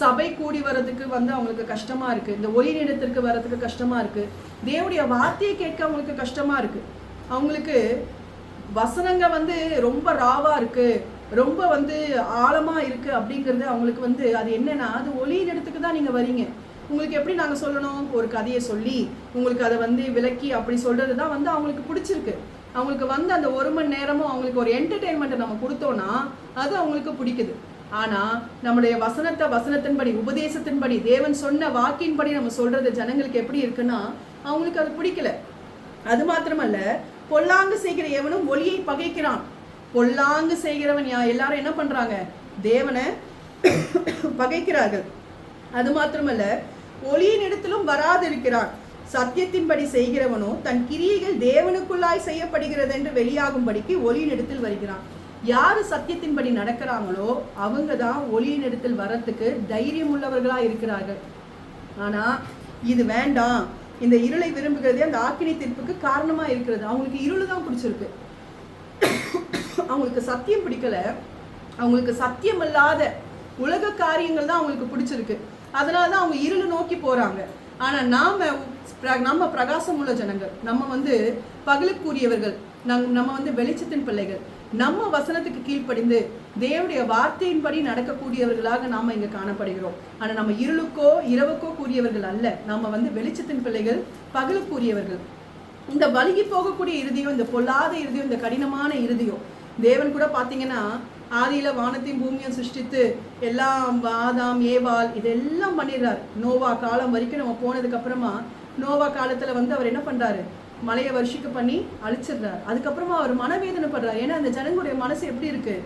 A: சபை கூடி வர்றதுக்கு அவங்களுக்கு கஷ்டமா இருக்கு. இந்த ஒளி நிலத்திற்கு வர்றதுக்கு கஷ்டமா இருக்கு. தேவனுடைய வார்த்தையை கேட்க அவங்களுக்கு கஷ்டமா இருக்கு. அவங்களுக்கு வசனங்க ரொம்ப ராவா இருக்கு, ரொம்ப ஆழமா இருக்கு அப்படிங்கிறது அவங்களுக்கு அது என்னன்னா, அது ஒளியின் இடத்துக்கு தான் நீங்க வரீங்க. உங்களுக்கு எப்படி நாங்க சொல்லணும்? ஒரு கதையை சொல்லி உங்களுக்கு அதை விளக்கி அப்படி சொல்றதுதான் அவங்களுக்கு பிடிச்சிருக்கு. அவங்களுக்கு அந்த 1 மணி நேரமும் அவங்களுக்கு ஒரு என்டர்டெயின்மெண்ட் நம்ம கொடுத்தோம்னா அது அவங்களுக்கு பிடிக்குது. ஆனா நம்முடைய வசனத்தின்படி, உபதேசத்தின்படி, தேவன் சொன்ன வாக்கின்படி நம்ம சொல்றது ஜனங்களுக்கு எப்படி இருக்குன்னா அவங்களுக்கு அது பிடிக்கல. அது மாத்திரமல்ல, பொல்லாங்கு செய்கிற எவனும் ஒளியை பகைக்கிறான். பொல்லாங்கு செய்கிறவன் எல்லாரும் என்ன பண்றாங்க? தேவனை பகைக்கிறார்கள். அது மாத்திரமல்ல, ஒளியின் இடத்திலும் வராதிருக்கிறான். சத்தியத்தின்படி செய்கிறவனோ தன் கிரியைகள் தேவனுக்குள்ளாய் செய்யப்படுகிறது என்று வெளியாகும்படிக்கு ஒளியின் இடத்தில் வருகிறான். யாரு சத்தியத்தின்படி நடக்கிறாங்களோ அவங்க தான் ஒளியின் இடத்தில் வரத்துக்கு தைரியம் உள்ளவர்களா இருக்கிறார்கள். ஆனா இது வேண்டாம், இந்த இருளை விரும்புகிறதே அந்த ஆக்கினை தீர்ப்புக்கு காரணமா இருக்கிறது. அவங்களுக்கு இருள் தான் பிடிச்சிருக்கு. அவங்களுக்கு சத்தியம் பிடிக்கல. அவங்களுக்கு சத்தியம் இல்லாத உலக காரியங்கள் தான் அவங்களுக்கு பிடிச்சிருக்கு. அதனாலதான் அவங்க இருளை நோக்கி போறாங்க. ஆனா நம்ம பிரகாசம் உள்ள ஜனங்கள், நம்ம பகலுக்குரியவர்கள், நம்ம வெளிச்சத்தின் பிள்ளைகள், நம்ம வசனத்துக்கு கீழ்ப்படிந்து தேவனுடைய வார்த்தையின்படி நடக்கக்கூடியவர்களாக நாம இங்க காணப்படுகிறோம். ஆனா நம்ம இருளுக்கோ இரவுக்கோ கூறியவர்கள் அல்ல. நம்ம வெளிச்சத்தின் பிள்ளைகள், பகலுக்குரியவர்கள். இந்த வலிகி போகக்கூடிய இறுதியும், இந்த பொல்லாத இறுதியும், இந்த கடினமான இறுதியும், தேவன் கூட பாத்தீங்கன்னா ஆதியில வானத்தையும் பூமியும் சிருஷ்டித்து எல்லாம் ஆதாம் ஏவாள் இதெல்லாம் பண்ணிடுறாரு. நோவா காலம் வரைக்கும் நம்ம போனதுக்கு அப்புறமா நோவா காலத்துல அவர் என்ன பண்றாரு? மலையை வருஷிக்க பண்ணி அழிச்சிடுறாரு. அதுக்கப்புறமா அவர் மனவேதனை படுறாரு. ஏன்னா அந்த ஜனங்களுடைய மனசு எப்படி இருக்கு?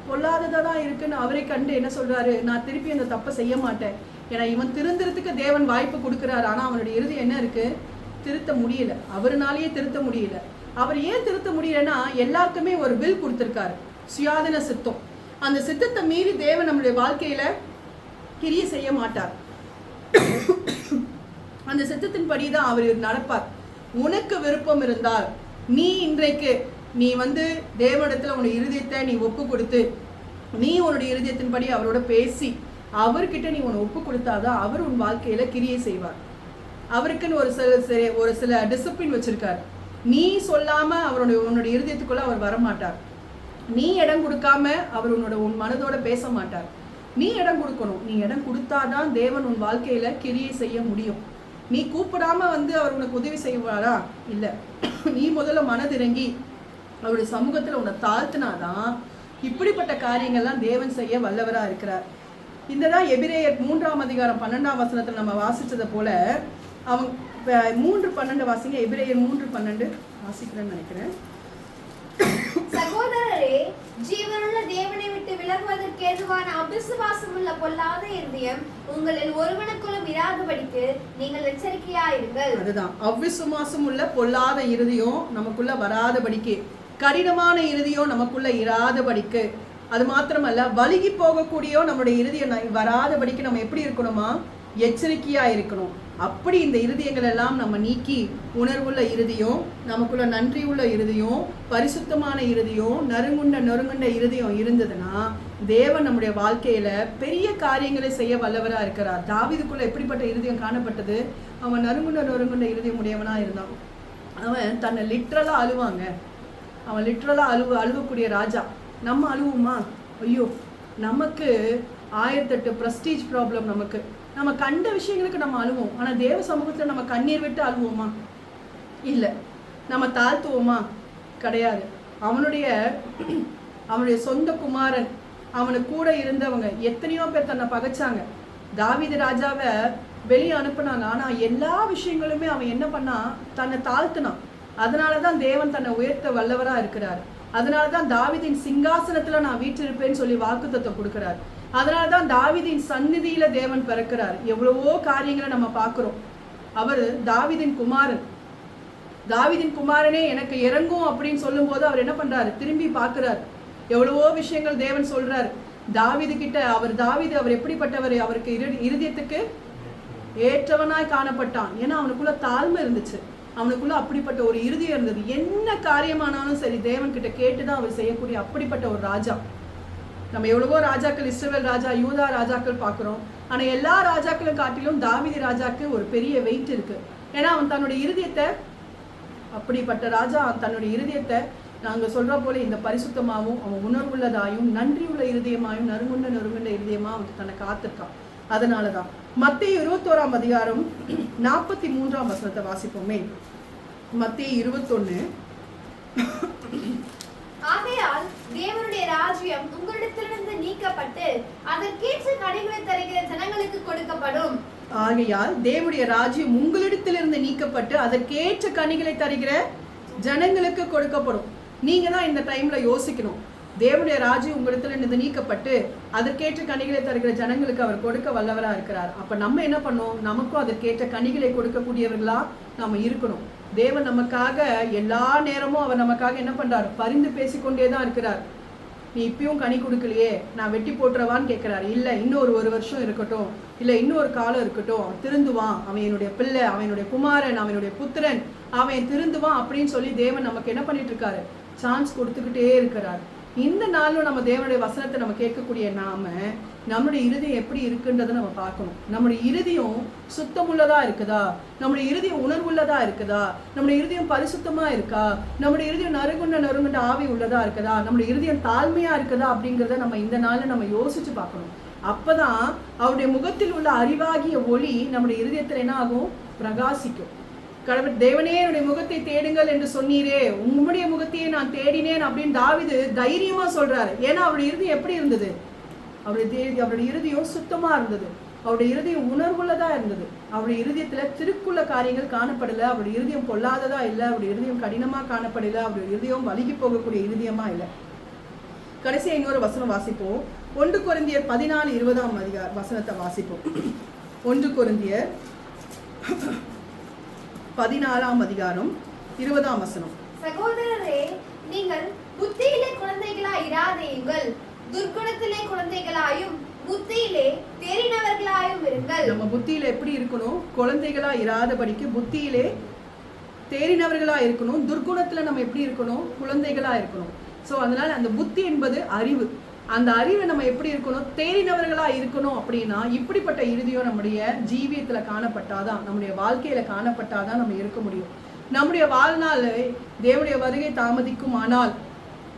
A: பொல்லாததா தான் இருக்குன்னு அவரை கண்டு என்ன சொல்றாரு? நான் திருப்பி அந்த தப்பை செய்ய மாட்டேன். ஏன்னா இவன் திருந்துறதுக்கு தேவன் வாய்ப்பு கொடுக்குறாரு. ஆனா அவனுடைய இறுதி என்ன இருக்கு? திருத்த முடியல. அவருனாலேயே திருத்த முடியல. அவர் ஏன் திருத்த முடியலன்னா, எல்லாருக்குமே ஒரு வில் கொடுத்திருக்காரு, சுயாதீன சித்தம். அந்த சித்தத்தை மீறி தேவன் நம்மளுடைய வாழ்க்கையில கிரியை செய்ய மாட்டார். அந்த சித்தத்தின் படிதான் அவர் நடப்பார். உனக்கு விருப்பம் இருந்தால் நீ இன்றைக்கு தேவனிடத்துல உன்னுடைய இருதயத்தை நீ ஒப்பு கொடுத்து, நீ உன்னுடைய இருதயத்தின்படி அவரோட பேசி அவர்கிட்ட நீ உன்னை ஒப்பு கொடுத்தாதான் அவர் உன் வாழ்க்கையில கிரியை செய்வார். அவருக்குன்னு ஒரு சில டிசிப்ளின் வச்சிருக்காரு. நீ சொல்லாம உன்னுடைய இருதயத்துக்குள்ள அவர் வரமாட்டார். நீ இடம் கொடுக்காம அவர் உன் மனதோட பேச மாட்டார். நீ இடம் கொடுக்கணும். நீ இடம் கொடுத்தாதான் தேவன் உன் வாழ்க்கையில கிரியை செய்ய முடியும். நீ கூப்பிடாம அவர் உனக்கு உதவி செய்வாரா? இல்ல. நீ முதல்ல மனதிறங்கி அவருடைய சமூகத்துல உன்னை தாழ்த்தினாதான் இப்படிப்பட்ட காரியங்கள்லாம் தேவன் செய்ய வல்லவரா இருக்கிறார். இந்ததான் எபிரேயர் 3ஆம் அதிகாரம் 12ஆம் வசனத்துல நம்ம வாசிச்சதை போல அவங்க 3:12 வாசிங்க. எபிரேயர் 3:12 வாசிக்கிறேன்னு நினைக்கிறேன்.
B: சகோதரரே, ஜீவனுள்ள தேவனை விட்டு விலகுவதற்கு ஏதுவான அவிசுவாசம் உள்ள பொல்லாத இருதயம் உங்களில் ஒருவனுக்குள்ளும் இராதபடிக்கு நீங்கள் எச்சரிக்கையாயிருங்கள்.
A: அதுதான், அவிசுவாசம் உள்ள பொல்லாத இருதயம் நமக்குள்ள வராதபடிக்கு, கடினமான இருதயம் நமக்குள்ள இராதபடிக்கு, அது மாத்திரமல்ல வலிகி போகக்கூடியோ நம்மளுடைய இருதயம் வராதபடிக்கு நம்ம எப்படி இருக்கணுமா? எச்சரிக்கையா இருக்கணும். அப்படி இந்த இருதயங்கள் எல்லாம் நம்ம நீக்கி உணர்வுள்ள இருதயம், நமக்குள்ள நன்றி உள்ள இருதயம், பரிசுத்தமான இருதயம், நொறுங்குண்ட இருதயம் இருந்ததுன்னா தேவன் நம்முடைய வாழ்க்கையில பெரிய காரியங்களை செய்ய வல்லவரா இருக்கிறார். தாவீதுக்குள்ள எப்படிப்பட்ட இருதயம் காணப்பட்டது? அவன் நொறுங்குண்ட இருதயம் உடையவனா இருந்தான். அவன் தன்னை லிட்ரலா அழுவாங்க. அவன் லிட்ரலா அழுவக்கூடிய ராஜா. நம்ம அழுவோமா? ஐயோ, நமக்கு 1008 ப்ரெஸ்டீஜ் ப்ராப்ளம். நமக்கு நம்ம கண்ட விஷயங்களுக்கு நம்ம அழுவோம். ஆனா தேவ சமூகத்துல நம்ம கண்ணீர் விட்டு அழுவோமா? இல்ல. நம்ம தாழ்த்துவோமா? கிடையாது. அவனுடைய சொந்த குமாரன், அவனுக்கு கூட இருந்தவங்க எத்தனையோ பேர் தன்னை பகைச்சாங்க. தாவீது ராஜாவை வெளியே அனுப்புனாங்க. ஆனா எல்லா விஷயங்களுமே அவன் என்ன பண்ணா? தன்னை தாழ்த்தினான். அதனாலதான் தேவன் தன்னை உயர்த்த வல்லவரா இருக்கிறார். அதனாலதான் தாவீதின் சிங்காசனத்துல நான் வீற்றிருப்பேன்னு சொல்லி வாக்குத்தத்தம் கொடுக்கிறார். அதனாலதான் தாவீதின் சந்நிதியில தேவன் பிறக்கிறார். எவ்வளவோ காரியங்களை நம்ம பார்க்கிறோம். அவர் தாவீதின் குமாரன். தாவீதின் குமாரனே எனக்கு இறங்கும் அப்படின்னு சொல்லும் போது அவர் என்ன பண்றாரு? திரும்பி பார்க்கிறார். எவ்வளவோ விஷயங்கள் தேவன் சொல்றாரு தாவீது கிட்ட. தாவீது அவர் எப்படிப்பட்டவர்? அவருக்கு இருதயத்துக்கு ஏற்றவனாய் காணப்பட்டான். ஏன்னா அவனுக்குள்ள தாழ்மை இருந்துச்சு, அவனுக்குள்ள அப்படிப்பட்ட ஒரு இருதயம் இருந்தது. என்ன காரியமானாலும் சரி தேவன் கிட்ட கேட்டுதான் அவர் செய்யக்கூடிய அப்படிப்பட்ட ஒரு ராஜா. நம்ம எவ்வளவோ ராஜாக்கள், இஸ்ரவேல் ராஜா, யூதா ராஜாக்கள் பார்க்கிறோம். ஆனா எல்லா ராஜாக்களும் காட்டிலும் தாவீது ராஜாக்கு ஒரு பெரிய வெயிட் இருக்கு. ஏன்னா அவன் தன்னுடைய இருதயத்தை, அப்படிப்பட்ட ராஜா தன்னுடைய இருதயத்தை நாங்க சொல்ற போல இந்த பரிசுத்தமாகவும் அவன் உணர்வுள்ளதாயும் நன்றியுள்ள இருதயமாயும் நறுங்குண்ட இருதயமா அவன் தன்னை காத்திருக்கான். அதனாலதான் மத்தேயு 21 அதிகாரம் 43 வசனத்தை வாசிப்போமே. மத்தேயு 21.
B: ஆகையால் தேவனுடைய ராஜ்யம் உங்களிடத்திலிருந்து நீக்கப்பட்டு அதற்கேற்ற கனிகளை தருகிற ஜனங்களுக்கு கொடுக்கப்படும்.
A: ஆகையால் தேவனுடைய ராஜ்யம் உங்களிடத்திலிருந்து நீக்கப்பட்டு அதற்கேற்ற கனிகளை தருகிற ஜனங்களுக்கு கொடுக்கப்படும். நீங்க தான் இந்த டைம்ல யோசிக்கணும். தேவனுடைய ராஜ்யம் உங்களிடத்துல இருந்து நீக்கப்பட்டு அதற்கேற்ற கனிகளை தருகிற ஜனங்களுக்கு அவர் கொடுக்க வல்லவரா இருக்கிறார். அப்ப நம்ம என்ன பண்ணோம்? நமக்கும் அதற்கேற்ற கனிகளை கொடுக்கக்கூடியவர்களா நாம இருக்கணும். தேவன் நமக்காக எல்லா நேரமும் அவர் நமக்காக என்ன பண்றாரு? பரிந்து பேசிக்கொண்டேதான் இருக்கிறார். நீ இப்பயும் கனி கொடுக்கலையே, நான் வெட்டி போட்டுறவான்னு கேட்கிறாரு. இல்ல, இன்னொரு 1 வருஷம் இருக்கட்டும், இல்ல இன்னொரு காலம் இருக்கட்டும், அவன் திருந்துவான், அவன் என்னுடைய பிள்ளை, அவனுடைய குமாரன், அவனுடைய புத்திரன், அவன் திருந்துவான் அப்படின்னு சொல்லி தேவன் நமக்கு என்ன பண்ணிட்டு இருக்காரு? சான்ஸ் கொடுத்துக்கிட்டே இருக்கிறார். இந்த நாளும் நம்ம தேவனுடைய வசனத்தை நம்ம கேட்கக்கூடிய நம்முடைய இருதயம் எப்படி இருக்குன்றதை நம்ம பார்க்கணும். நம்முடைய இருதயம் சுத்தமுள்ளதா இருக்குதா? நம்முடைய இருதயம் உணர்வுள்ளதா இருக்குதா? நம்முடைய இருதயம் பரிசுத்தமா இருக்கா? நம்முடைய இருதயம் நறுங்குண்ட ஆவி உள்ளதா இருக்குதா? நம்முடைய இருதயம் தாழ்மையா இருக்குதா? அப்படிங்கிறத நம்ம இந்த நாள்ல நம்ம யோசிச்சு பார்க்கணும். அப்பதான் அவருடைய முகத்தில் உள்ள அறிவாகிய ஒளி நம்முடைய இருதயத்துல என்ன ஆகும்? பிரகாசிக்கும். கடவுள், தேவனே என்னுடைய முகத்தை தேடுங்கள் என்று சொன்னீரே, உம்முடைய முகத்தையே நான் தேடினேன் அப்படின்னு தாவீது தைரியமா சொல்றாரு. ஏன்னா அவருடைய இருதயம் எப்படி இருந்தது? அவருடைய இருதயம் சுத்தமா இருந்தது. அவருடைய இருதயம் உணர்வுள்ளதா இருந்தது. அவருடைய இருதயத்துல திருக்குள்ள காரியங்கள் காணப்படல. அவருடைய இருதயம் பொல்லாததா இல்ல. அவருடைய இருதயம் கடினமா காணப்படல. அவருடைய இருதயம் வலிகி போகக்கூடிய இருதயமா இல்ல. கடைசியா இன்னொரு வசனம் வாசிப்போம். 1 கொரிந்தியர் 14:20 வசனத்தை வாசிப்போம். 1 கொரிந்தியர் 14 வசனம்.
B: சகோதரரே, நீங்கள் புத்தியிலே குழந்தைகளாய் இராதேயுங்கள், துர்க்குணத்திலே குழந்தைகளாயும் புத்தியிலே தேறினவர்களாயும் இருங்கள்.
A: நம்ம புத்தியில எப்படி இருக்கணும்? குழந்தைகளா இராதபடிக்கு புத்தியிலே தேறினவர்களா இருக்கணும். துர்க்குணத்துல நம்ம எப்படி இருக்கணும்? குழந்தைகளா இருக்கணும். சோ அதனால அந்த புத்தி என்பது அறிவு. அந்த அறிவை நம்ம எப்படி இருக்கணும்? தேறினவர்களா இருக்கணும். அப்படின்னா இப்படிப்பட்ட இருதயம் நம்முடைய ஜீவியத்துல காணப்பட்டாதான், நம்முடைய வாழ்க்கையில காணப்பட்டாதான் நம்ம இருக்க முடியும். நம்முடைய வாழ்நாள் தேவனுடைய வருகை தாமதிக்கும். ஆனால்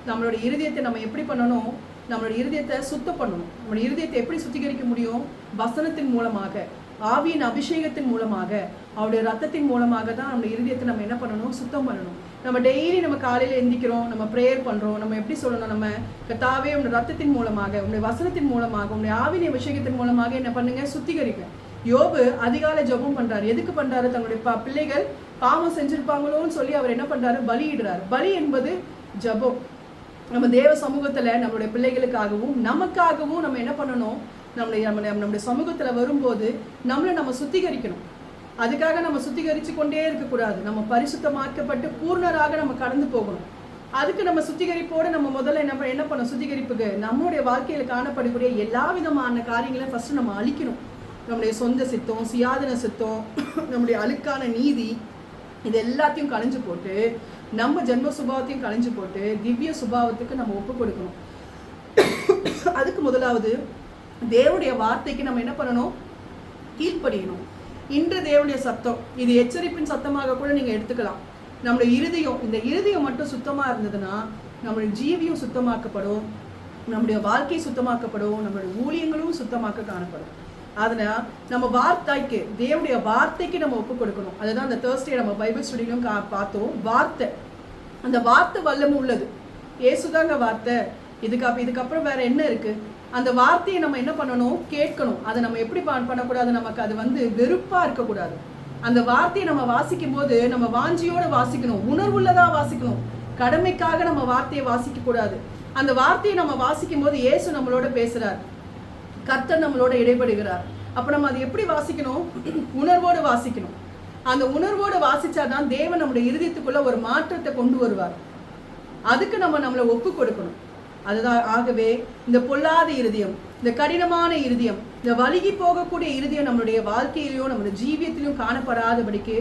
A: நம்மளுடைய இருதயத்தை நம்ம எப்படி பண்ணணும்? நம்மளுடைய இருதயத்தை சுத்தம் பண்ணணும். நம்மளுடைய இருதயத்தை எப்படி சுத்திகரிக்க முடியும்? வசனத்தின் மூலமாக, ஆவியின் அபிஷேகத்தின் மூலமாக, அவருடைய ரத்தத்தின் மூலமாக தான் நம்மளுடைய இருதயத்தை நம்ம என்ன பண்ணணும்? சுத்தம் பண்ணணும். நம்ம டெய்லி நம்ம காலையில எந்திக்கிறோம், நம்ம ப்ரேயர் பண்றோம். நம்ம எப்படி சொல்லணும்? நம்ம கர்த்தாவே உங்களுடைய ரத்தத்தின் மூலமாக, உங்களுடைய வசனத்தின் மூலமாக, உங்களுடைய ஆவியின் அபிஷேகத்தின் மூலமாக என்ன பண்ணுங்க? சுத்திகரிக்க. யோபு அதிகாலை ஜெபம் பண்றாரு. எதுக்கு பண்றாரு? தங்களுடைய பிள்ளைகள் பாவம் செஞ்சிருப்பாங்களோன்னு சொல்லி அவர் என்ன பண்றாரு? பலியிடுறாரு. பலி என்பது ஜெபம். நம்ம தேவ சமூகத்துல நம்மளுடைய பிள்ளைகளுக்காகவும் நமக்காகவும் நம்ம என்ன பண்ணணும்? நம்மளுடைய சமூகத்துல வரும்போது நம்மளை நம்ம சுத்திகரிக்கணும். அதுக்காக நம்ம சுத்திகரிச்சு கொண்டே இருக்கக்கூடாது. நம்ம பரிசுத்தமாக்கப்பட்டு பூர்ணராக நம்ம கடந்து போகணும். அதுக்கு நம்ம சுத்திகரிப்போடு நம்ம முதல்ல என்ன பண்ணணும்? சுத்திகரிப்புக்கு நம்மளுடைய வாழ்க்கையில காணப்படக்கூடிய எல்லா விதமான காரியங்களையும் ஃபர்ஸ்ட் நம்ம அழிக்கணும். நம்முடைய சொந்த சித்தம், சுயாதீன சித்தம், நம்முடைய அழுக்கான நீதி, இது எல்லாத்தையும் களைஞ்சு போட்டு நம்ம ஜென்ம சுபாவத்தையும் களைஞ்சு போட்டு திவ்ய சுபாவத்துக்கு நம்ம ஒப்பு கொடுக்கணும். அதுக்கு முதலாவது தேவனுடைய வார்த்தைக்கு நம்ம என்ன பண்ணணும்? கீழ்ப்படியணும். இன்று தேவனுடைய சத்தம், இது எச்சரிப்பின் சத்தமாக கூட நீங்க எடுத்துக்கலாம். நம்மளுடைய இருதயம், இந்த இருதயம் மட்டும் சுத்தமா இருந்ததுன்னா நம்மளுடைய ஜீவியம் சுத்தமாக்கப்படும், நம்முடைய வாழ்க்கை சுத்தமாக்கப்படும், நம்மளுடைய ஊழியங்களும் சுத்தமாக்க காணப்படும். அதனால் நம்ம வார்த்தைக்கு, தேவனுடைய வார்த்தைக்கு நம்ம ஒப்பு கொடுக்கணும். அதுதான் அந்த தேர்ஸ்டே நம்ம பைபிள் ஸ்டடியிலும் பார்த்தோம். வார்த்தை, அந்த வார்த்தை வல்லமை உள்ளது. ஏசுதாங்க வார்த்தை. இதுக்கப்புறம் வேற என்ன இருக்கு? அந்த வார்த்தையை நம்ம என்ன பண்ணணும்? கேட்கணும். அதை நம்ம எப்படி பண்ணக்கூடாது? நமக்கு அது வெறுப்பா இருக்கக்கூடாது. அந்த வார்த்தையை நம்ம வாசிக்கும் போது நம்ம வாஞ்சியோட வாசிக்கணும், உணர்வுள்ளதா வாசிக்கணும். கடமைக்காக நம்ம வார்த்தையை வாசிக்க கூடாது. அந்த வார்த்தையை நம்ம வாசிக்கும் போது இயேசு நம்மளோட பேசுறார், கர்த்தர் நம்மளோட இடைபடுகிறார். அப்ப நம்ம அதை எப்படி வாசிக்கணும்? உணர்வோடு வாசிக்கணும். அந்த உணர்வோடு வாசிச்சாதான் தேவன் நம்முடைய இருதயத்துக்குள்ள ஒரு மாற்றத்தை கொண்டு வருவார். அதுக்கு நம்ம நம்மளை ஒப்பு கொடுக்கணும். அதுதான். ஆகவே இந்த பொல்லாத இருதயம், இந்த கடினமான இருதயம், இந்த வலிகி போகக்கூடிய இருதயம் நம்மளுடைய வாழ்க்கையிலையும் நம்மளுடைய ஜீவியத்திலும் காணப்படாதபடிக்கு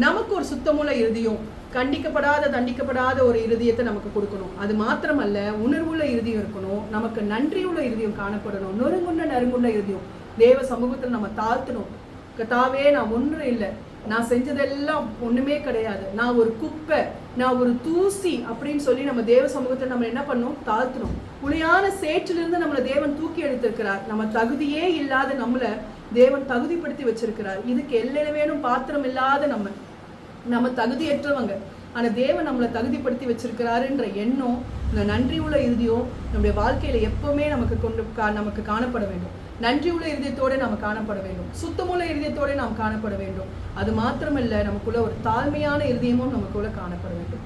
A: நமக்கு ஒரு சுத்தமுள்ள இருதயம், கண்டிக்கப்படாத தண்டிக்கப்படாத ஒரு இருதயத்தை நமக்கு கொடுக்கணும். அது மாத்திரமல்ல, உணர்வுள்ள இருதயம் இருக்கணும், நமக்கு நன்றியுள்ள இருதயம் காணப்படணும், நறுங்குண்ட இருதயம். தேவ சமூகத்தில் நம்ம தாழ்த்தணும். கர்த்தாவே, நான் ஒன்றும் இல்லை, நான் செஞ்சதெல்லாம் ஒண்ணுமே கிடையாது, நான் ஒரு குப்பை, நான் ஒரு தூசி அப்படின்னு சொல்லி நம்ம தேவ சமூகத்தில் நம்ம என்ன பண்ணணும்? தாழ்த்தணும். புலியான சேற்றிலிருந்து நம்மளை தேவன் தூக்கி எடுத்திருக்கிறார். நம்ம தகுதியே இல்லாத நம்மளை தேவன் தகுதிப்படுத்தி வச்சிருக்கிறார். இதுக்கு எல்லளவேனும் பாத்திரம் இல்லாத நம்ம தகுதியற்றவங்க. ஆனா தேவன் நம்மளை தகுதிப்படுத்தி வச்சிருக்கிறாருன்ற எண்ணம், இந்த நன்றி உள்ள இருதயம் நம்முடைய வாழ்க்கையில எப்பவுமே நமக்கு காணப்பட வேண்டும். நன்றி உள்ள இருதயத்தோடு நாம் காணப்பட வேண்டும். சுத்தமுள்ள இருதயத்தோடு நாம் காணப்பட வேண்டும். அது மாத்திரமல்ல, நமக்குள்ள ஒரு தாழ்மையான இருதயமும் நமக்குள்ள காணப்பட வேண்டும்.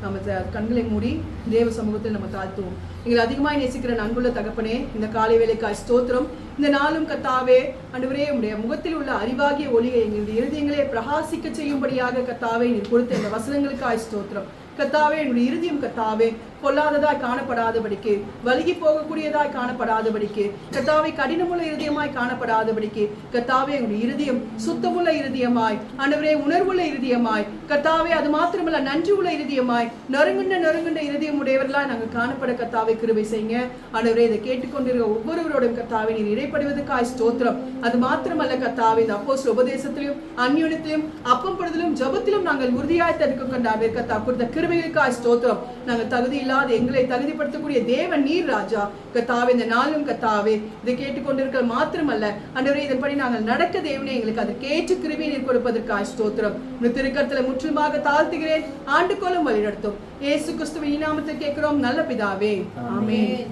A: நம்ம கண்களை மூடி தேவ சமூகத்தில் நம்ம தாழ்த்துவோம். எங்களை அதிகமாய் நேசிக்கிற அன்புள்ள தகப்பனே, இந்த காலை வேளைக்காய் ஸ்தோத்திரம். இந்த நாளும் கர்த்தாவே, ஆண்டவரே, உம்முடைய முகத்தில் உள்ள அறிவாகிய ஒளியை எங்களுடைய இருதயங்களே பிரகாசிக்க செய்யும்படியாக கர்த்தாவே நீர் கொடுத்த இந்த வசனங்களுக்காய் ஸ்தோத்திரம். கர்த்தாவே, என்னுடைய இருதயம் கர்த்தாவே பொல்லாததாய் காணப்படாதபடிக்கு, வலிகி போகக்கூடியதாய் காணப்படாதபடிக்கு, கர்த்தாவே கடினமுள்ள இருதயமாய் காணப்படாதபடிக்கு, கர்த்தாவே எங்களுடைய இருதயம் சுத்தமுள்ள இருதயமாய், ஆண்டவரே உணர்வுள்ள இருதயமாய், கர்த்தாவே அது மாத்திரமல்ல நன்றி உள்ள இருதயமாய், நறுங்குண்ட இருதயம் உடையவர்களாய் நாங்கள் காணப்பட கர்த்தாவே கிருபை செய்யுங்க. ஆண்டவரே, இதை கேட்டுக்கொண்டிருக்கிற ஒவ்வொருவரோடும் கர்த்தாவே நீர் இடைப்படுவதற்காய் ஸ்தோத்திரம். அது மாத்திரமல்ல கர்த்தாவே, இந்த அப்போஸ்தல உபதேசத்திலும் அந்யோன்யத்திலும் அப்பம்படுதலும் ஜபத்திலும் நாங்கள் உறுதியாய் தடுக்க கண்டாவே கர்த்தா கொடுத்த கிருபைகளுக்காய் ஸ்தோத்திரம். நாங்கள் தகுதி இல்லாத எங்களை தகுதிப்படுத்தக்கூடிய தேவன் நீர் ராஜா. கர்த்தாவே, இந்த நாளும் கர்த்தாவே இதை கேட்டுக்கொண்டிருக்கிற மாத்திரமல்ல ஆண்டவரே, இதன்படி நாங்கள் நடக்க தேவனே எங்களுக்கு அதற்கேற்ற கிருபை நீர் கொடுப்பதற்காய் ஸ்தோத்திரம். உம்முடைய திருக்கரத்தில் முற்றிலுமாக தாழ்த்துகிறேன். ஆண்டுகோலும் வழி நடத்தும். இயேசு கிறிஸ்துவின் நாமத்தில் கேட்கிறோம் நல்ல பிதாவே, ஆமென்.